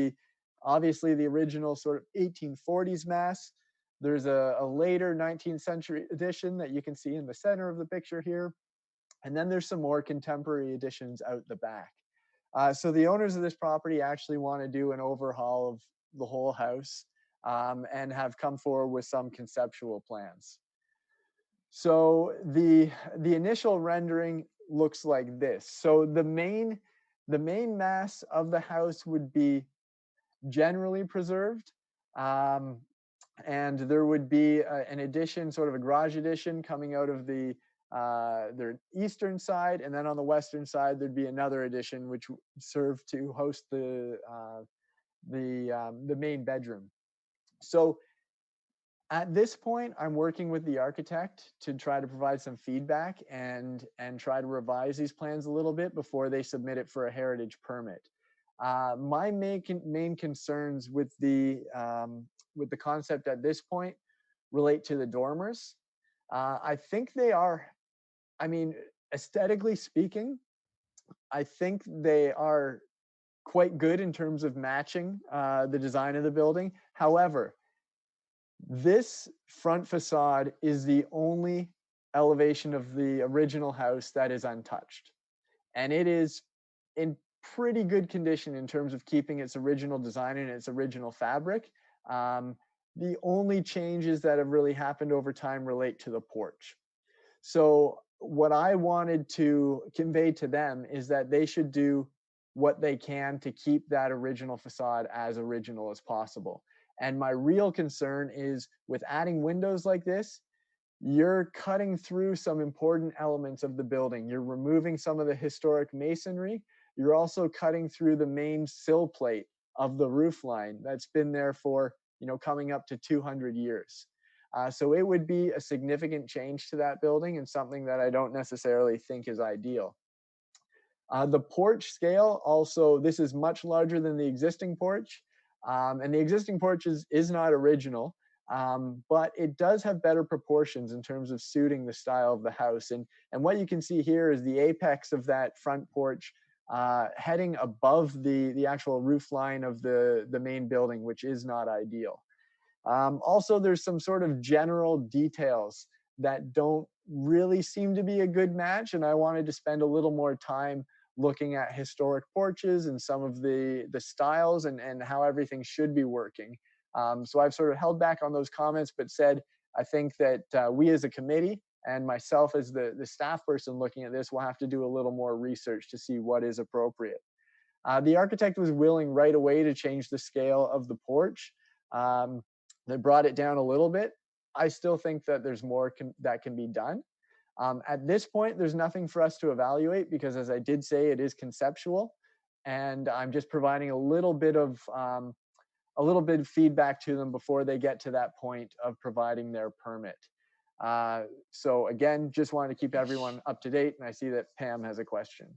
obviously the original sort of 1840s mass. There's a later 19th century addition that you can see in the center of the picture here. And then there's some more contemporary additions out the back. So the owners of this property actually want to do an overhaul of the whole house and have come forward with some conceptual plans. So the initial rendering looks like this. So the main mass of the house would be generally preserved, and there would be an addition, sort of a garage addition, coming out of the eastern side, and then on the western side there'd be another addition which would serve to host the main bedroom. So at this point, I'm working with the architect to try to provide some feedback and try to revise these plans a little bit before they submit it for a heritage permit. My main concerns with the concept at this point relate to the dormers. I think they are, I mean, aesthetically speaking, I think they are quite good in terms of matching the design of the building. However, this front facade is the only elevation of the original house that is untouched. And it is in pretty good condition in terms of keeping its original design and its original fabric. The only changes that have really happened over time relate to the porch. So what I wanted to convey to them is that they should do what they can to keep that original facade as original as possible. And my real concern is with adding windows like this, you're cutting through some important elements of the building. You're removing some of the historic masonry. You're also cutting through the main sill plate of the roof line that's been there for, you know, coming up to 200 years. So it would be a significant change to that building and something that I don't necessarily think is ideal. The porch scale also, this is much larger than the existing porch. And the existing porch is not original, but it does have better proportions in terms of suiting the style of the house. And what you can see here is the apex of that front porch heading above the actual roof line of the main building, which is not ideal. Also, there's some sort of general details that don't really seem to be a good match. And I wanted to spend a little more time looking at historic porches and some of the styles and how everything should be working. So I've sort of held back on those comments, but said, I think that we as a committee and myself as the staff person looking at this will have to do a little more research to see what is appropriate. The architect was willing right away to change the scale of the porch. They brought it down a little bit. I still think that there's more that can be done. At this point, there's nothing for us to evaluate because, as I did say, it is conceptual, and I'm just providing a little bit of feedback to them before they get to that point of providing their permit. So again, just wanted to keep everyone up to date, and I see that Pam has a question.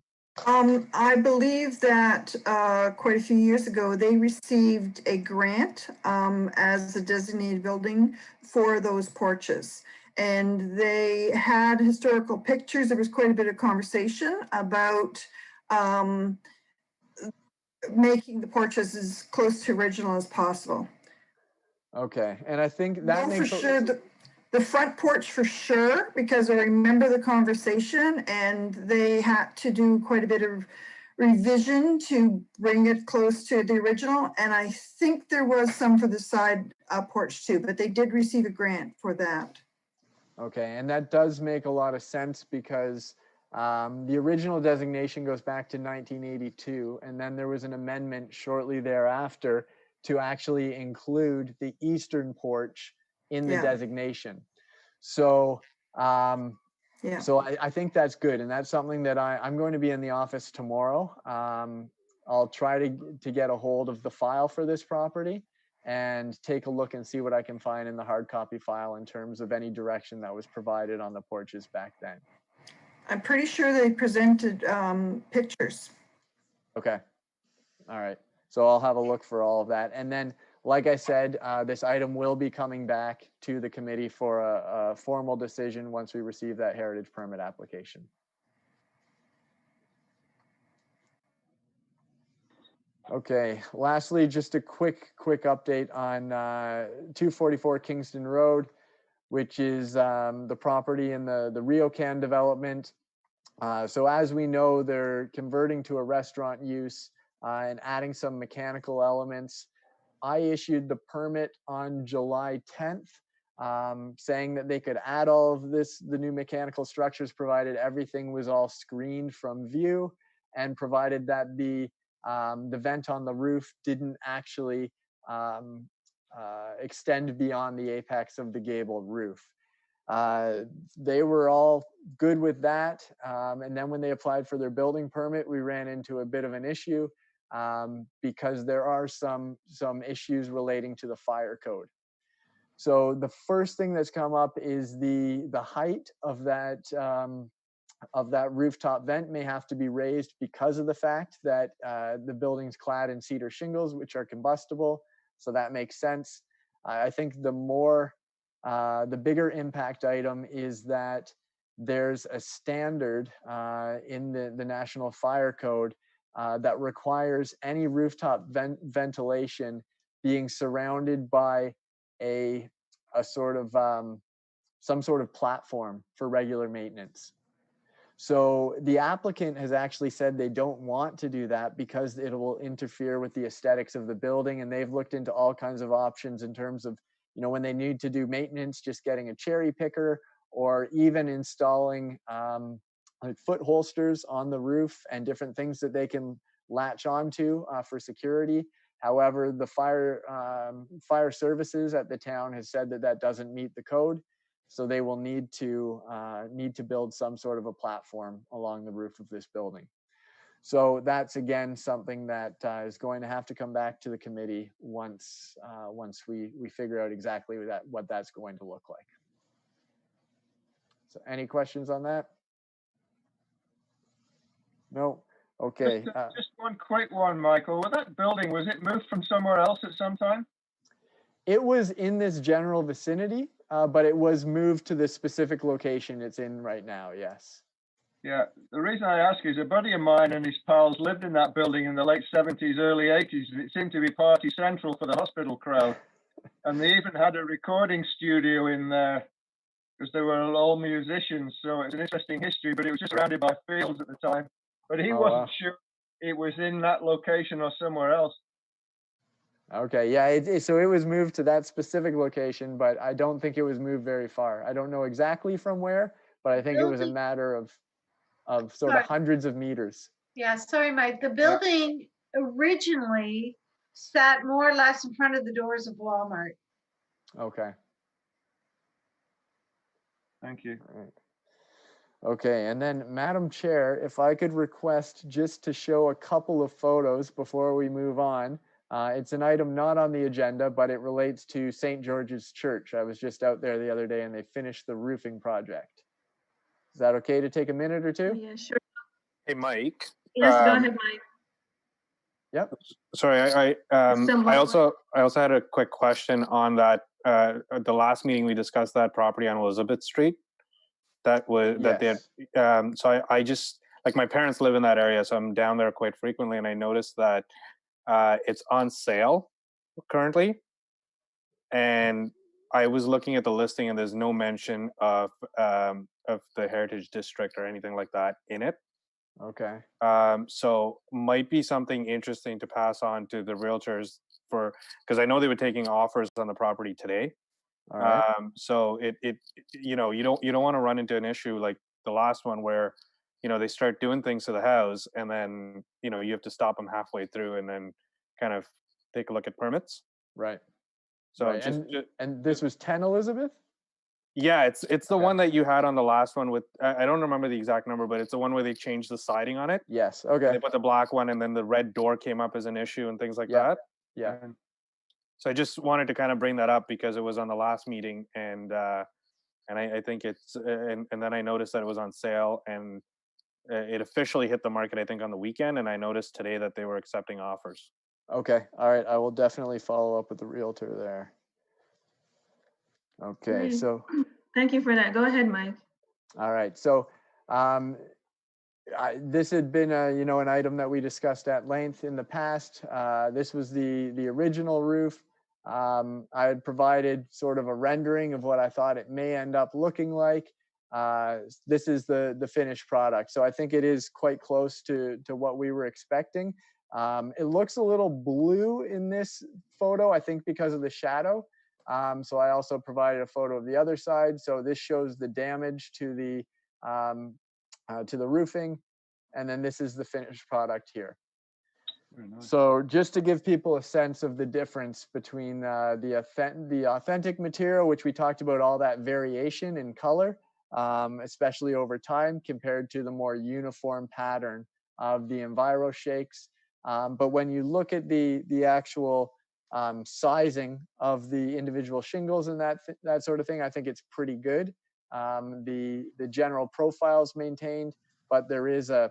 I believe that quite a few years ago, they received a grant as a designated building for those porches. And they had historical pictures. There was quite a bit of conversation about making the porches as close to original as possible. Okay, and I think that No, makes for sure. The front porch for sure, because I remember the conversation and they had to do quite a bit of revision to bring it close to the original. And I think there was some for the side porch too, but they did receive a grant for that. Okay, and that does make a lot of sense because the original designation goes back to 1982, and then there was an amendment shortly thereafter to actually include the eastern porch in the designation. So, so I think that's good, and that's something that I'm going to be in the office tomorrow. I'll try to get a hold of the file for this property and take a look and see what I can find in the hard copy file in terms of any direction that was provided on the porches back then. I'm pretty sure they presented pictures. Okay. All right. So I'll have a look for all of that. And then, like I said, this item will be coming back to the committee for a formal decision once we receive that heritage permit application. Okay, lastly, just a quick update on 244 Kingston Road, which is the property in the RioCan development. So as we know, they're converting to a restaurant use and adding some mechanical elements. I issued the permit on July 10th, saying that they could add all of the new mechanical structures, provided everything was all screened from view, and provided that the vent on the roof didn't actually extend beyond the apex of the gabled roof. They were all good with that. And then when they applied for their building permit, we ran into a bit of an issue because there are some issues relating to the fire code. So the first thing that's come up is the height of that rooftop vent may have to be raised because of the fact that the building's clad in cedar shingles, which are combustible. So that makes sense. I think the bigger impact item is that there's a standard in the National Fire Code that requires any rooftop ventilation being surrounded by a sort of some sort of platform for regular maintenance. So the applicant has actually said they don't want to do that because it will interfere with the aesthetics of the building, and they've looked into all kinds of options in terms of, you know, when they need to do maintenance, just getting a cherry picker, or even installing like foot holsters on the roof and different things that they can latch onto for security. However, the fire services at the town has said that doesn't meet the code, so they will need to build some sort of a platform along the roof of this building. So that's again something that is going to have to come back to the committee once we figure out exactly what that's going to look like. So any questions on that? No. Okay. Just one quick one, Michael. Well, that building, was it moved from somewhere else at some time? It was in this general vicinity, but it was moved to the specific location it's in right now, yes. Yeah, the reason I ask is a buddy of mine and his pals lived in that building in the late 70s, early 80s, and it seemed to be party central for the hospital crowd. And they even had a recording studio in there. because they were all musicians. So it's an interesting history, but it was just surrounded by fields at the time. But he Oh, wasn't wow. sure it was in that location or somewhere else. Okay, yeah, so it was moved to that specific location, but I don't think it was moved very far. I don't know exactly from where, but I think it was a Building- matter of sort Sorry. of hundreds of meters. Yeah, sorry, Mike. The building originally sat more or less in front of the doors of Walmart. Okay. Thank you. All right. Okay, and then Madam Chair, if I could request just to show a couple of photos before we move on. It's an item not on the agenda, but it relates to St. George's Church. I was just out there the other day and they finished the roofing project. Is that okay to take a minute or two? Yeah, sure. Hey, Mike. Yes, go ahead, Mike. Yep. Sorry, I also had a quick question on that. The last meeting we discussed that property on Elizabeth Street. That was that they had. So I just, like, my parents live in that area, so I'm down there quite frequently, and I noticed that it's on sale currently. And I was looking at the listing, and there's no mention of the Heritage District or anything like that in it. Okay. So might be something interesting to pass on to the realtors because I know they were taking offers on the property today. All right. So it you don't want to run into an issue like the last one where they start doing things to the house and then you have to stop them halfway through and then kind of take a look at permits. Right. So right. And this was 10 Elizabeth? Yeah, it's the one that you had on the last one with I don't remember the exact number, but it's the one where they changed the siding on it. Yes. Okay. And they put the black one, and then the red door came up as an issue and things like that. Yeah. So I just wanted to kind of bring that up because it was on the last meeting, and I think it's and then I noticed that it was on sale, and it officially hit the market I think on the weekend, and I noticed today that they were accepting offers. Okay. All right. I will definitely follow up with the realtor there. Okay. Great. So Thank you for that. Go ahead, Mike. all right. So this had been an item that we discussed at length in the past. This was the original roof. I had provided sort of a rendering of what I thought it may end up looking like. This is the finished product. So I think it is quite close to what we were expecting. It looks a little blue in this photo, I think because of the shadow. So I also provided a photo of the other side. So this shows the damage to the roofing, and then this is the finished product here. Nice. So just to give people a sense of the difference between the authentic material, which we talked about all that variation in color, especially over time, compared to the more uniform pattern of the Enviro shakes. But when you look at the actual sizing of the individual shingles and that sort of thing, I think it's pretty good. The general profile's maintained, but there is a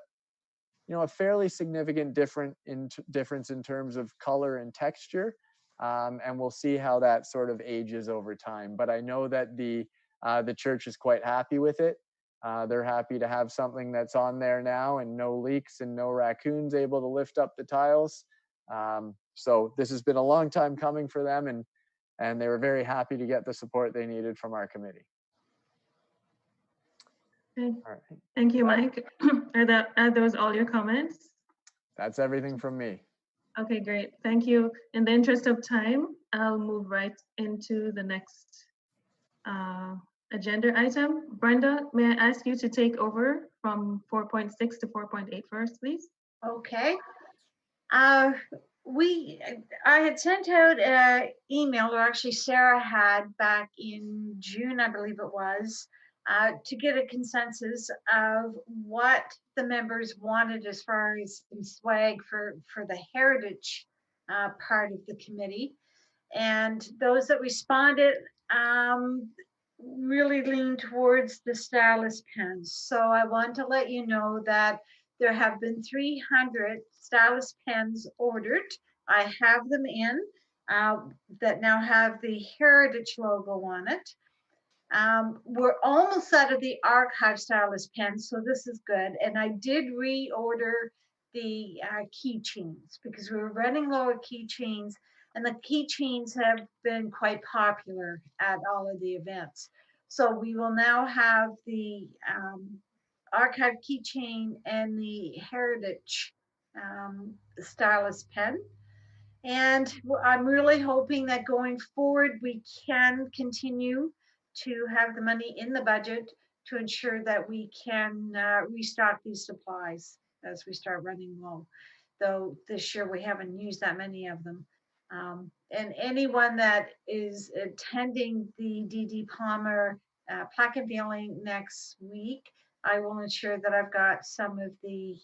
fairly significant difference in terms of color and texture, and we'll see how that sort of ages over time. But I know that the church is quite happy with it. They're happy to have something that's on there now and no leaks and no raccoons able to lift up the tiles. So this has been a long time coming for them, and they were very happy to get the support they needed from our committee. Okay. All right. Thank you, Mike. Are those all your comments? That's everything from me. Okay, great. Thank you. In the interest of time, I'll move right into the next agenda item. Brenda, may I ask you to take over from 4.6 to 4.8 first, please? Okay. I had sent out an email, or actually Sarah had back in June, I believe it was, to get a consensus of what the members wanted as far as some swag for the heritage part of the committee. And those that responded really leaned towards the stylus pens. So I want to let you know that there have been 300 stylus pens ordered. I have them in that now have the heritage logo on it. We're almost out of the archive stylus pens, so this is good. And I did reorder the keychains because we were running low of keychains, and the keychains have been quite popular at all of the events. So we will now have the archive keychain and the heritage stylus pen. And I'm really hoping that going forward, we can continue to have the money in the budget to ensure that we can restock these supplies as we start running low. Though this year we haven't used that many of them. And anyone that is attending the DD Palmer plaque unveiling next week, I will ensure that I've got some of the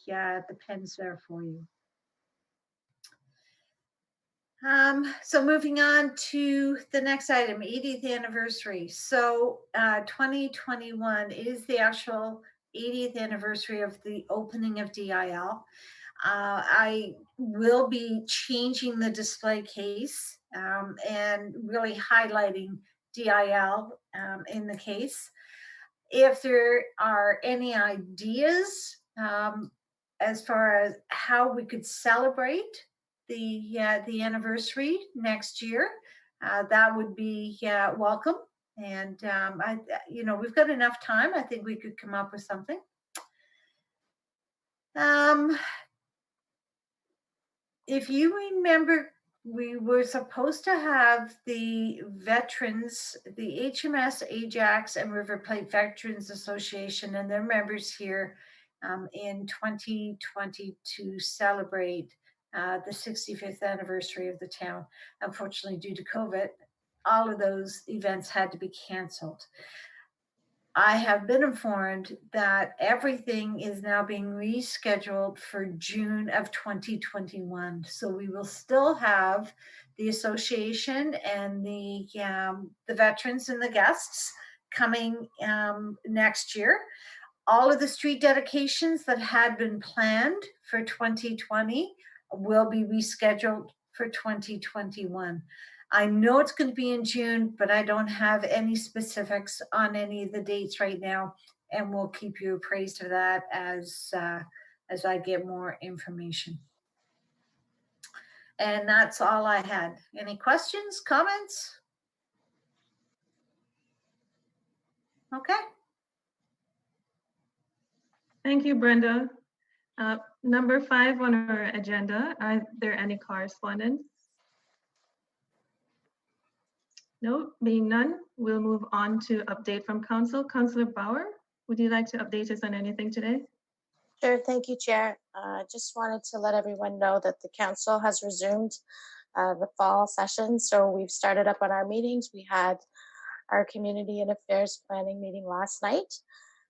pens there for you. So moving on to the next item, 80th anniversary. So 2021 is the actual 80th anniversary of the opening of DIL. I will be changing the display case and really highlighting DIL in the case. If there are any ideas as far as how we could celebrate the anniversary next year, that would be welcome. And we've got enough time. I think we could come up with something. If you remember, we were supposed to have the veterans, the HMS, Ajax, and River Plate Veterans Association and their members here in 2020 to celebrate the 65th anniversary of the town. Unfortunately, due to COVID, all of those events had to be canceled. I have been informed that everything is now being rescheduled for June of 2021. So we will still have the association and the veterans and the guests coming next year. All of the street dedications that had been planned for 2020 will be rescheduled for 2021. I know it's going to be in June, but I don't have any specifics on any of the dates right now, and we'll keep you appraised of that as I get more information. And that's all I had. Any questions, comments? Okay. Thank you, Brenda. Number 5 on our agenda, are there any correspondence? No, being none, we'll move on to update from Council. Councillor Bauer, would you like to update us on anything today? Sure, thank you, Chair. Just wanted to let everyone know that the Council has resumed the fall session. So we've started up on our meetings. We had our Community and Affairs Planning meeting last night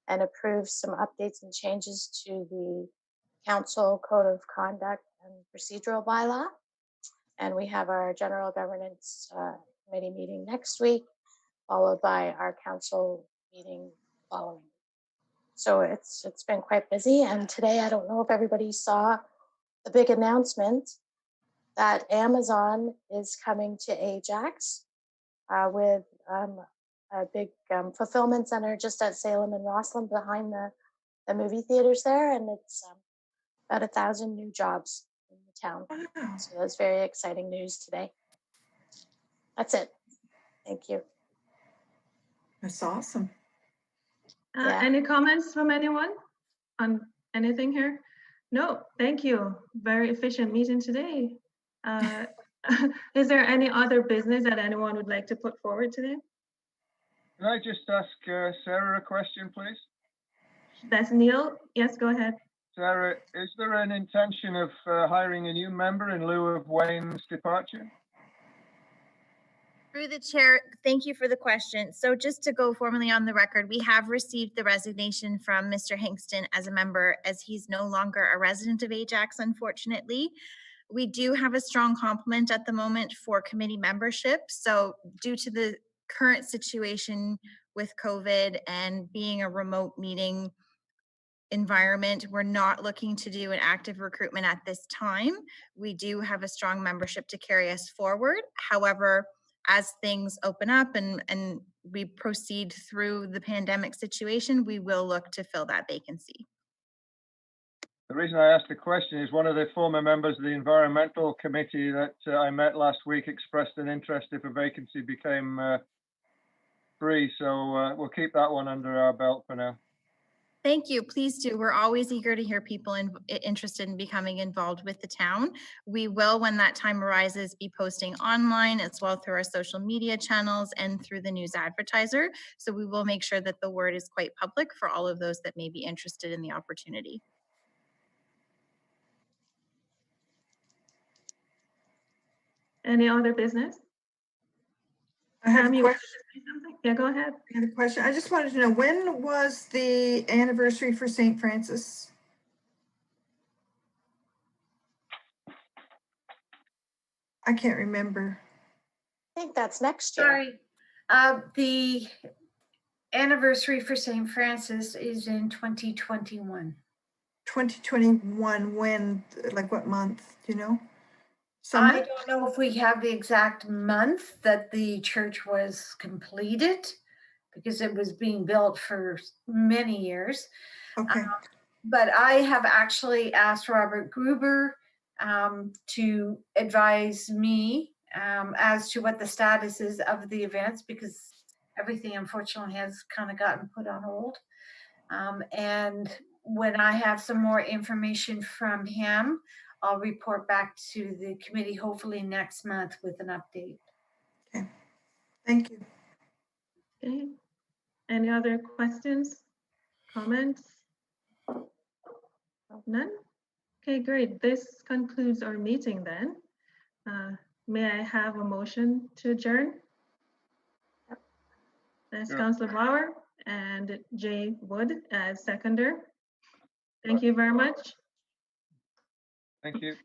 and approved some updates and changes to the Council Code of Conduct and Procedural Bylaw. And we have our General Governance Committee meeting next week, followed by our Council meeting following. So it's been quite busy. And today, I don't know if everybody saw the big announcement that Amazon is coming to Ajax with a big fulfillment center just at Salem and Rosslyn behind the movie theaters there. And it's about 1,000 new jobs in the town. Wow. So that's very exciting news today. That's it. Thank you. That's awesome. Yeah. Any comments from anyone on anything here? No, thank you. Very efficient meeting today. Is there any other business that anyone would like to put forward today? Can I just ask Sarah a question, please? That's Neil. Yes, go ahead. Sarah, is there an intention of hiring a new member in lieu of Wayne's departure? Through the chair, thank you for the question. So just to go formally on the record, we have received the resignation from Mr. Hankston as a member, as he's no longer a resident of Ajax, unfortunately. We do have a strong complement at the moment for committee membership. So due to the current situation with COVID and being a remote meeting environment, we're not looking to do an active recruitment at this time. We do have a strong membership to carry us forward. However, as things open up and we proceed through the pandemic situation, we will look to fill that vacancy. The reason I asked the question is one of the former members of the Environmental Committee that I met last week expressed an interest if a vacancy became SPEE, so we'll keep that one under our belt for now. Thank you. Please do. We're always eager to hear people interested in becoming involved with the town. We will, when that time arises, be posting online as well through our social media channels and through the news advertiser. So we will make sure that the word is quite public for all of those that may be interested in the opportunity. Any other business? I have a question. Yeah, go ahead. I had a question. I just wanted to know, when was the anniversary for St. Francis? I can't remember. I think that's next year. Sorry. The anniversary for St. Francis is in 2021. 2021, when, like what month, do you know? I Summer? don't know if we have the exact month that the church was completed, because it was being built for many years. Okay. But I have actually asked Robert Gruber to advise me as to what the status is of the events, because everything unfortunately has kind of gotten put on hold. And when I have some more information from him, I'll report back to the committee hopefully next month with an update. Okay. Thank you. Okay. Any other questions, comments? None? Okay, great. This concludes our meeting then. May I have a motion to adjourn? That's Councillor Bauer and Jay Wood as seconder. Thank you very much. Thank you.